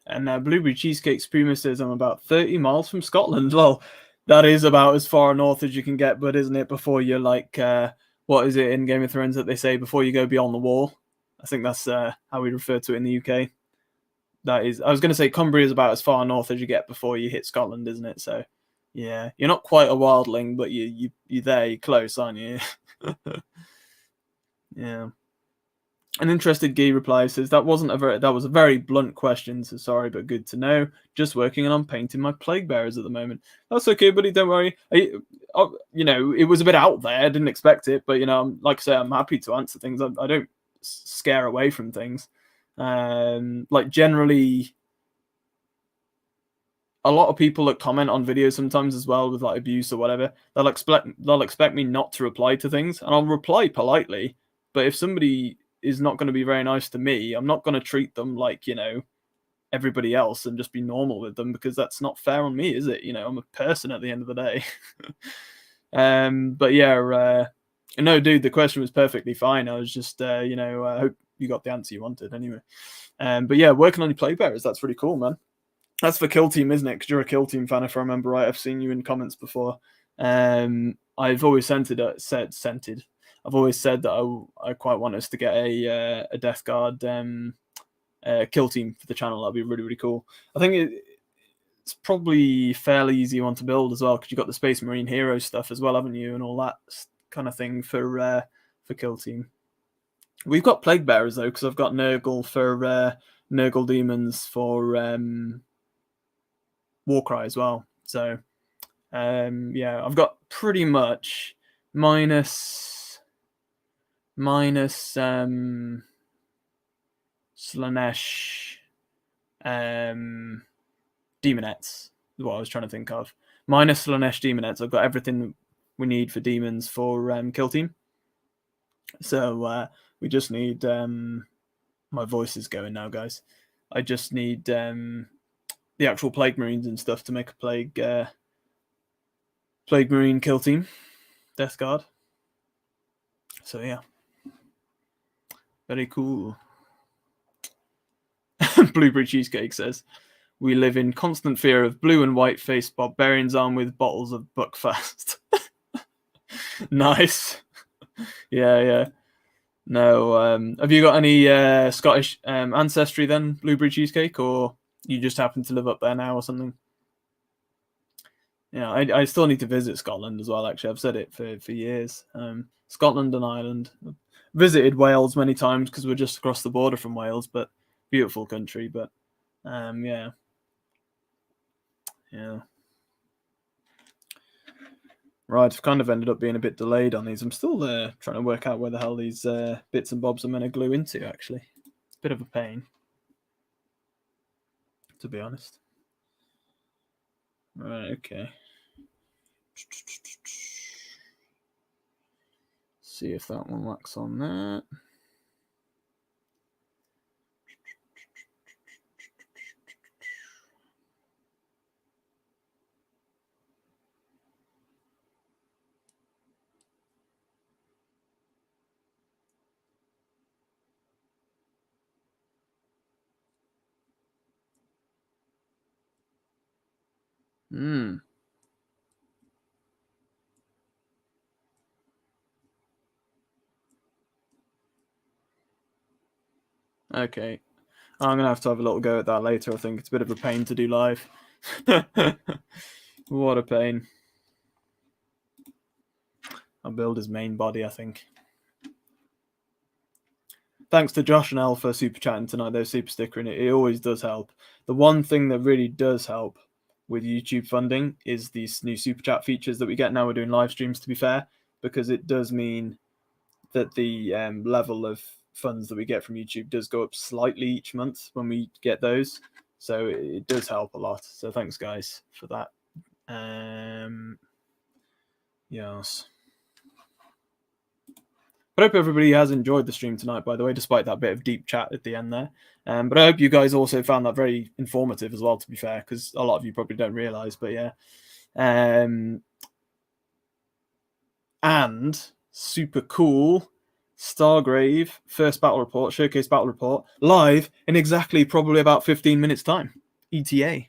A: And Blueberry Cheesecake Prima says I'm about 30 miles from Scotland. Well, that is about as far north as you can get, but isn't it? Before you're like, what is it in Game of Thrones that they say before you go beyond the wall? I think that's how we refer to it in the UK. That is, I was going to say Cumbria is about as far north as you get before you hit Scotland, isn't it? So, yeah, you're not quite a wildling, but you're there, you're close, aren't you? Yeah. An interested Guy replies, says that was a very blunt question, so sorry, but good to know. Just working on painting my plague bearers at the moment. That's okay, buddy, don't worry. You know, it was a bit out there, I didn't expect it, but you know, like I say, I'm happy to answer things. I don't scare away from things. Like generally, a lot of people that comment on videos sometimes as well with like abuse or whatever, they'll expect me not to reply to things, and I'll reply politely. But if somebody is not going to be very nice to me, I'm not going to treat them like, you know, everybody else and just be normal with them, because that's not fair on me, is it? You know, I'm a person at the end of the day. But yeah, no, dude, the question was perfectly fine. I was just, you know, I hope you got the answer you wanted anyway. But yeah, working on your plague bearers, that's pretty cool, man. That's for Kill Team, isn't it? Because you're a Kill Team fan, if I remember right. I've seen you in comments before. I've always I've always said that I quite want us to get a Death Guard Kill Team for the channel. That'd be really, really cool. I think it's probably fairly easy one to build as well, because you've got the Space Marine hero stuff as well, haven't you? And all that kind of thing for Kill Team. We've got Plague Bearers, though, because I've got Nurgle for Nurgle Demons for Warcry as well. So, yeah, I've got pretty much minus Slanesh Demonettes is what I was trying to think of. Minus Slanesh Demonettes, I've got everything we need for demons for Kill Team. So we just need my voice is going now, guys. I just need the actual Plague Marines and stuff to make a Plague Marine Kill Team Death Guard. So yeah, very cool. Blueberry Cheesecake says, we live in constant fear of blue and white faced barbarians armed with bottles of Buckfast. Nice. Yeah. No, have you got any Scottish ancestry then, Blueberry Cheesecake, or you just happen to live up there now or something? Yeah, I still need to visit Scotland as well, actually. I've said it for years. Scotland and Ireland. I've visited Wales many times because we're just across the border from Wales, but beautiful country. But yeah. Right, I've kind of ended up being a bit delayed on these. I'm still trying to work out where the hell these bits and bobs are meant to glue into, actually. It's a bit of a pain, to be honest. Right, okay. See if that one works on that. Okay. I'm going to have a little go at that later. I think it's a bit of a pain to do live. What a pain. I'll build his main body, I think. Thanks to Josh and Elle for super chatting tonight. They're super stickering it. It always does help. The one thing that really does help with YouTube funding is these new super chat features that we get now. We're doing live streams, to be fair, because it does mean that the level of funds that we get from YouTube does go up slightly each month when we get those. So it does help a lot. So thanks, guys, for that. Yes. But I hope everybody has enjoyed the stream tonight, by the way, despite that bit of deep chat at the end there. But I hope you guys also found that very informative as well, to be fair, because a lot of you probably don't realise, but yeah. And super cool, Stargrave first battle report, showcase battle report, live in exactly probably about 15 minutes time, ETA.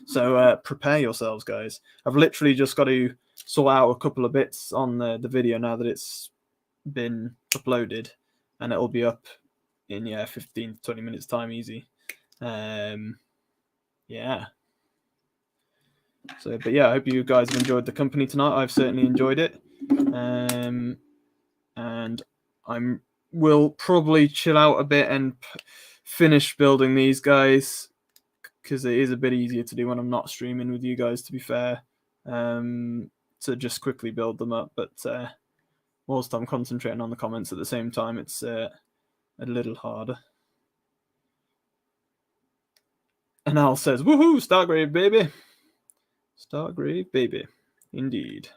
A: So prepare yourselves, guys. I've literally just got to sort out a couple of bits on the video now that it's been uploaded, and it'll be up in 15 to 20 minutes time, easy. Yeah. So, but yeah, I hope you guys have enjoyed the company tonight. I've certainly enjoyed it. And will probably chill out a bit and finish building these guys, because it is a bit easier to do when I'm not streaming with you guys, to be fair, to just quickly build them up. But whilst I'm concentrating on the comments at the same time, it's a little harder. And Al says, woohoo, Stargrave, baby. Stargrave, baby. Indeed.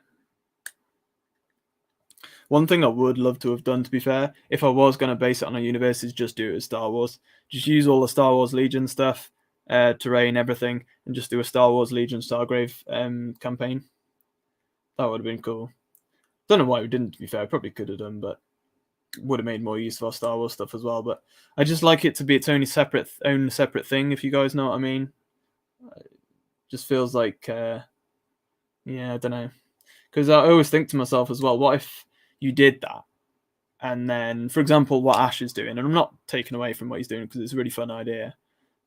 A: One thing I would love to have done, to be fair, if I was going to base it on a universe, is just do it as Star Wars. Just use all the Star Wars Legion stuff, terrain, everything, and just do a Star Wars Legion Stargrave campaign. That would have been cool. Don't know why we didn't, to be fair. I probably could have done, but would have made more use of our Star Wars stuff as well. But I just like it to be its own separate thing, if you guys know what I mean. It just feels like, I don't know. Because I always think to myself as well, what if you did that, and then, for example, what Ash is doing, and I'm not taking away from what he's doing because it's a really fun idea,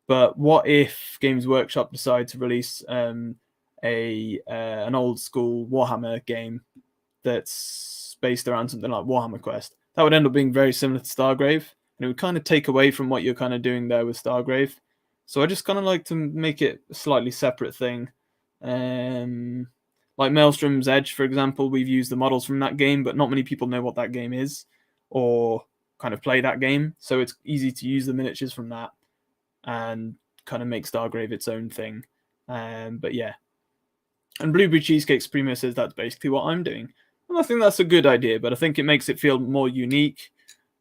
A: but what if Games Workshop decide to release an old school Warhammer game that's based around something like Warhammer Quest? That would end up being very similar to Stargrave, and it would kind of take away from what you're kind of doing there with Stargrave. So I just kind of like to make it a slightly separate thing. Like Maelstrom's Edge, for example, we've used the models from that game, but not many people know what that game is or kind of play that game. So it's easy to use the miniatures from that and kind of make Stargrave its own thing. But yeah. And Blueberry Cheesecake Supremo says that's basically what I'm doing. And I think that's a good idea, but I think it makes it feel more unique.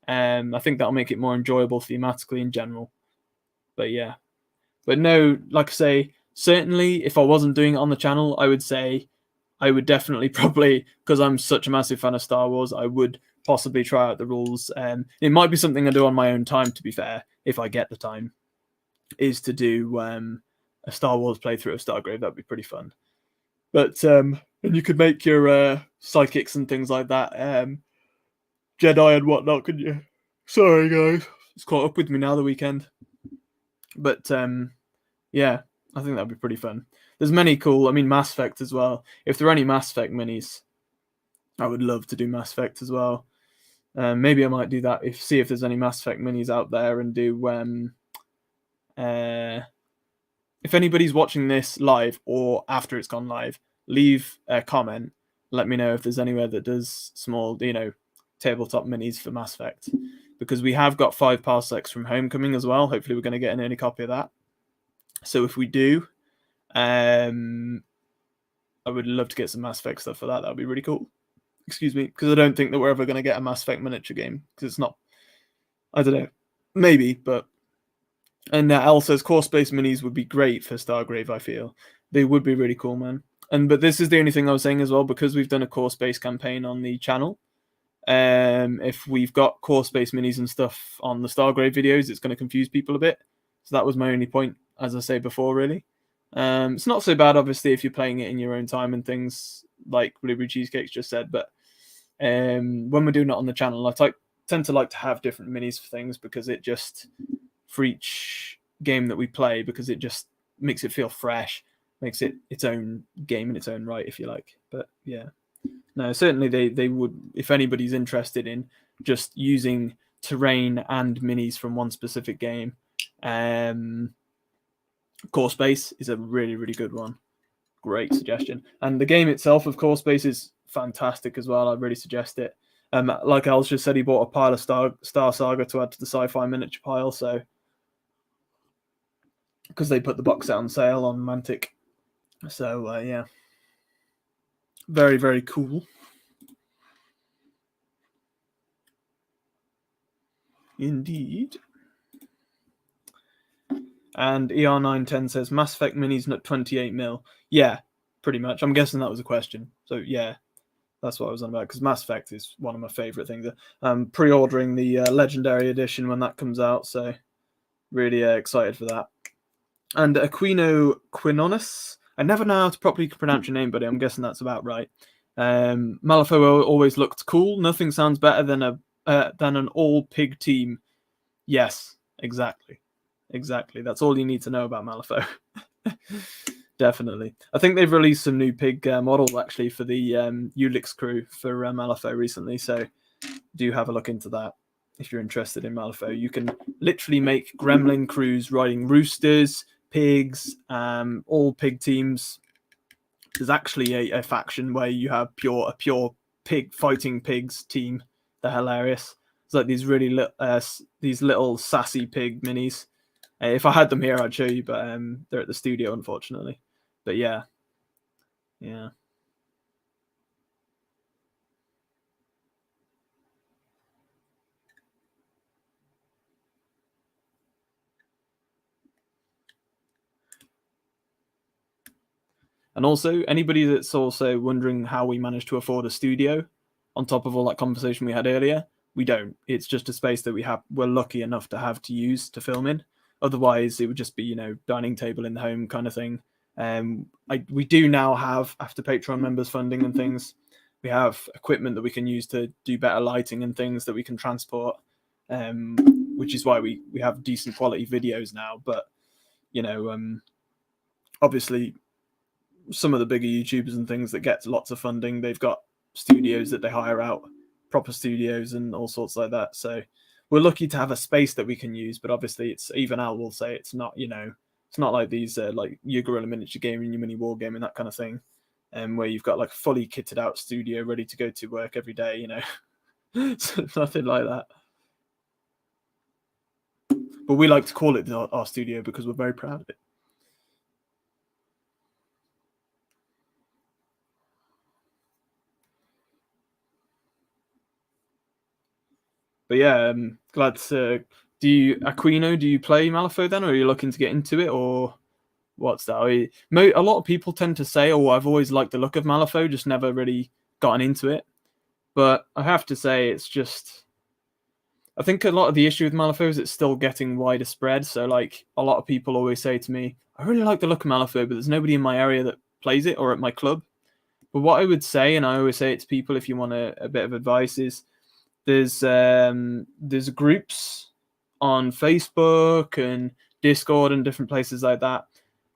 A: I think that'll make it more enjoyable thematically in general. But yeah. But no, like I say, certainly if I wasn't doing it on the channel, I would say I would definitely probably, because I'm such a massive fan of Star Wars, I would possibly try out the rules. It might be something I do on my own time, to be fair, if I get the time, is to do a Star Wars playthrough of Stargrave. That'd be pretty fun. But and you could make your psychics and things like that Jedi and whatnot, couldn't you? Sorry, guys. It's caught up with me now, the weekend. But yeah, I think that'd be pretty fun. There's many cool, Mass Effect as well. If there are any Mass Effect minis, I would love to do Mass Effect as well. Maybe I might do that, see if there's any Mass Effect minis out there, and do if anybody's watching this live or after it's gone live, leave a comment. Let me know if there's anywhere that does small, tabletop minis for Mass Effect, because we have got 5 parsecs from Homecoming as well. Hopefully we're going to get an early copy of that. So if we do, I would love to get some Mass Effect stuff for that. That would be really cool. Excuse me, because I don't think that we're ever going to get a Mass Effect miniature game, because it's not, I don't know, maybe, but. And Al says core space minis would be great for Stargrave. I feel they would be really cool, man. But this is the only thing I was saying as well, because we've done a core space campaign on the channel. If we've got core space minis and stuff on the Stargrave videos, it's going to confuse people a bit. So that was my only point, as I say before, really. It's not so bad, obviously, if you're playing it in your own time and things like Blueberry Cheesecakes just said. But when we're doing it on the channel, I tend to like to have different minis for things because it just, for each game that we play, because it just makes it feel fresh, makes it its own game in its own right, if you like. But yeah, no, certainly they would, if anybody's interested in just using terrain and minis from one specific game. Core Space is a really, really good one. Great suggestion. And the game itself of Core Space is fantastic as well. I'd really suggest it. Like Al's just said, he bought a pile of Star Saga to add to the sci-fi miniature pile. So, because they put the box out on sale on Mantic. So, yeah. Very, very cool. Indeed. And ER910 says Mass Effect minis not 28mm. Yeah, pretty much. I'm guessing that was a question. So yeah, that's what I was on about, because Mass Effect is one of my favorite things. I'm pre-ordering the Legendary Edition when that comes out, so really excited for that. And Aquino Quinones, I never know how to properly pronounce your name, buddy. I'm guessing that's about right. Malifaux always looked cool. Nothing sounds better than an all-pig team. Yes, exactly. Exactly. That's all you need to know about Malifaux. Definitely. I think they've released some new pig models actually for the Ulix crew for Malifaux recently, so do have a look into that if you're interested in Malifaux. You can literally make gremlin crews riding roosters, pigs, all pig teams. There's actually a faction where you have a pure pig fighting pigs team. They're hilarious. It's like these really these little sassy pig minis. If I had them here, I'd show you, but they're at the studio, unfortunately. But yeah. Yeah. And also, anybody that's also wondering how we managed to afford a studio, on top of all that conversation we had earlier, we don't. It's just a space that we're lucky enough to have to use to film in. Otherwise, it would just be, dining table in the home kind of thing. We do now have, after Patreon members funding and things, we have equipment that we can use to do better lighting and things that we can transport, which is why we have decent quality videos now. But, obviously, some of the bigger YouTubers and things that get lots of funding, they've got studios that they hire out, proper studios and all sorts like that. So we're lucky to have a space that we can use, but obviously it's, even Al will say, it's not, it's not like these like your Guerrilla Miniature Gaming, your Mini War Gaming, that kind of thing, where you've got like a fully kitted out studio ready to go to work every day, So nothing like that. But we like to call it our studio because we're very proud of it. But yeah, glad to. Do you play Malifaux then, or are you looking to get into it, or what's that? A lot of people tend to say, "Oh, I've always liked the look of Malifaux, just never really gotten into it." But I have to say, it's just. I think a lot of the issue with Malifaux is it's still getting wider spread. So, like, a lot of people always say to me, "I really like the look of Malifaux, but there's nobody in my area that plays it or at my club." But what I would say, and I always say it to people if you want a bit of advice, is there's groups on Facebook and Discord and different places like that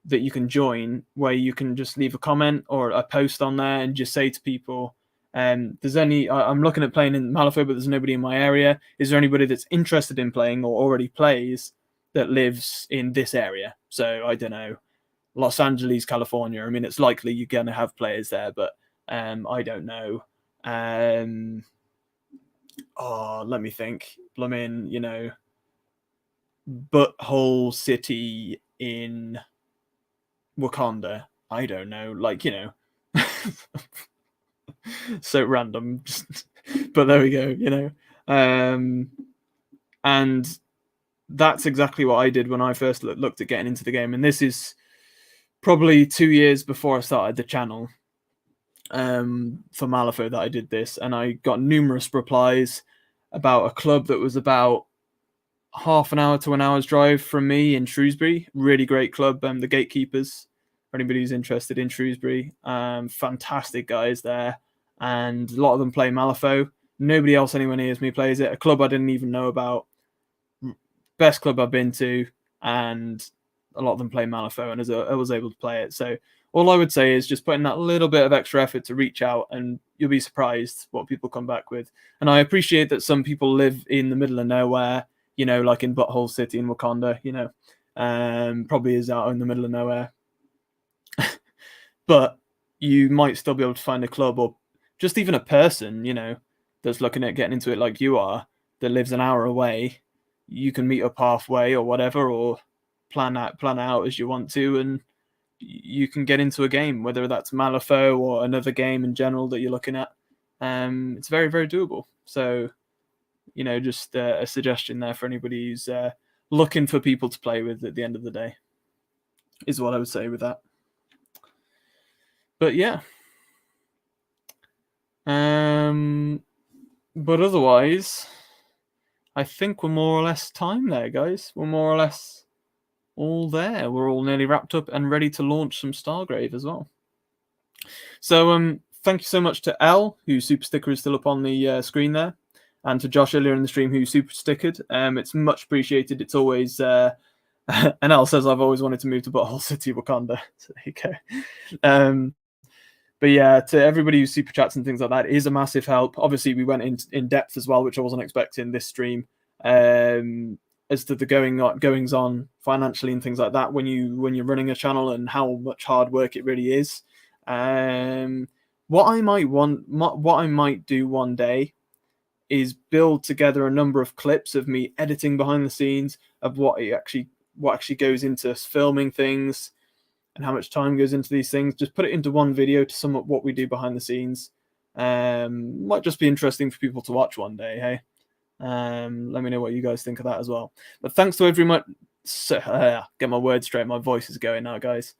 A: you can join, where you can just leave a comment or a post on there and just say to people, I'm looking at playing in Malifaux, but there's nobody in my area. Is there anybody that's interested in playing or already plays that lives in this area? So I don't know, Los Angeles, California. I mean, it's likely you're going to have players there, but I don't know. Let me think. Blumin, Butthole City in Wakanda. I don't know. So random. But there we go, and that's exactly what I did when I first looked at getting into the game. And this is probably 2 years before I started the channel for Malifaux that I did this. And I got numerous replies about a club that was about half an hour to an hour's drive from me in Shrewsbury. Really great club, the Gatekeepers. anybody who's interested in Shrewsbury. Fantastic guys there, and a lot of them play Malifaux. Nobody else anywhere near me plays it. A club I didn't even know about. Best club I've been to, and a lot of them play Malifaux, and I was able to play it. So all I would say is just put in that little bit of extra effort to reach out, and you'll be surprised what people come back with. And I appreciate that some people live in the middle of nowhere, you know, like in Butthole City in Wakanda, you know, probably is out in the middle of nowhere. But you might still be able to find a club, or just even a person, you know, that's looking at getting into it like you are, that lives an hour away. You can meet up halfway or whatever, or plan out as you want to, and you can get into a game, whether that's Malifaux or another game in general that you're looking at. It's very, very doable. So, you know, just a suggestion there for anybody who's looking for people to play with at the end of the day, is what I would say with that. But yeah. But otherwise, I think we're more or less time there, guys. We're more or less all there. We're all nearly wrapped up and ready to launch some Stargrave as well. So thank you so much to Elle, whose super sticker is still up on the screen there, and to Josh earlier in the stream, who super stickered. It's much appreciated. It's always and Elle says, I've always wanted to move to Butthole City, Wakanda. So there you go. But yeah, to everybody who super chats and things like that, it is a massive help. Obviously, we went in depth as well, which I wasn't expecting this stream, as to the goings on financially and things like that when you're running a channel, and how much hard work it really is. What I might do one day is build together a number of clips of me editing behind the scenes of what actually goes into filming things, and how much time goes into these things. Just put it into one video to sum up what we do behind the scenes. Might just be interesting for people to watch one day, hey? Let me know what you guys think of that as well. But thanks to everyone. Get my words straight. My voice is going now, guys.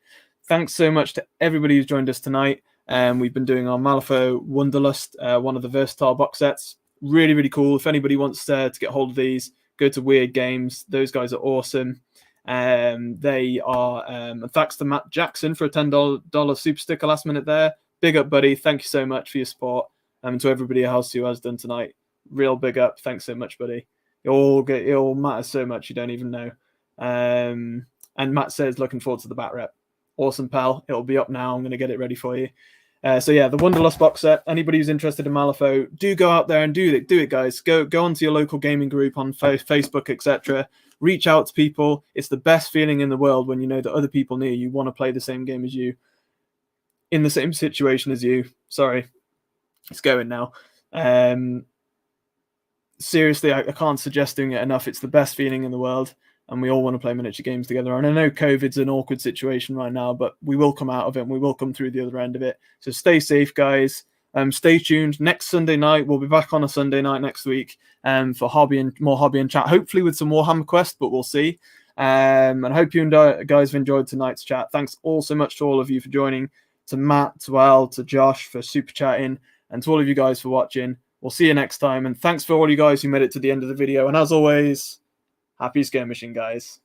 A: Thanks so much to everybody who's joined us tonight. We've been doing our Malifaux Wonderlust, one of the versatile box sets. Really, really cool. If anybody wants to get hold of these, go to Weird Games. Those guys are awesome. They are, thanks to Matt Jackson for a $10 super sticker last minute there. Big up, buddy. Thank you so much for your support. And to everybody else who has done tonight, real big up. Thanks so much, buddy. It all matters so much you don't even know. And Matt says, looking forward to the bat rep. Awesome, pal. It'll be up now. I'm going to get it ready for you. So yeah, the Wonderlust box set. Anybody who's interested in Malifaux, do go out there and do it, guys. Go onto your local gaming group on Facebook, etc. Reach out to people. It's the best feeling in the world when you know that other people near you want to play the same game as you, in the same situation as you. Sorry, it's going now. Seriously, I can't suggest doing it enough. It's the best feeling in the world, and we all want to play miniature games together. And I know COVID's an awkward situation right now, but we will come out of it, and we will come through the other end of it. So stay safe, guys. Stay tuned. Next Sunday night, we'll be back on a Sunday night next week for more hobby and chat, hopefully with some Warhammer Quest, but we'll see. And I hope you guys have enjoyed tonight's chat. Thanks all so much to all of you for joining, to Matt, to Al, to Josh for super chatting, and to all of you guys for watching. We'll see you next time, and thanks for all you guys who made it to the end of the video. And as always, happy skirmishing, guys.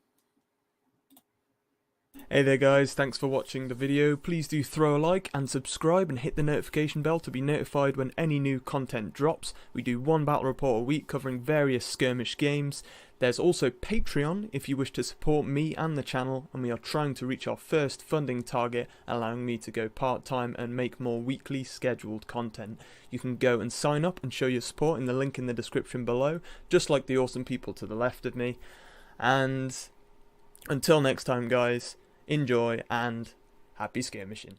A: Hey there, guys, thanks for watching the video. Please do throw a like and subscribe and hit the notification bell to be notified when any new content drops. We do one battle report a week covering various skirmish games. There's also Patreon if you wish to support me and the channel, and we are trying to reach our first funding target, allowing me to go part-time and make more weekly scheduled content. You can go and sign up and show your support in the link in the description below, just like the awesome people to the left of me. And until next time, guys, enjoy and happy skirmishing.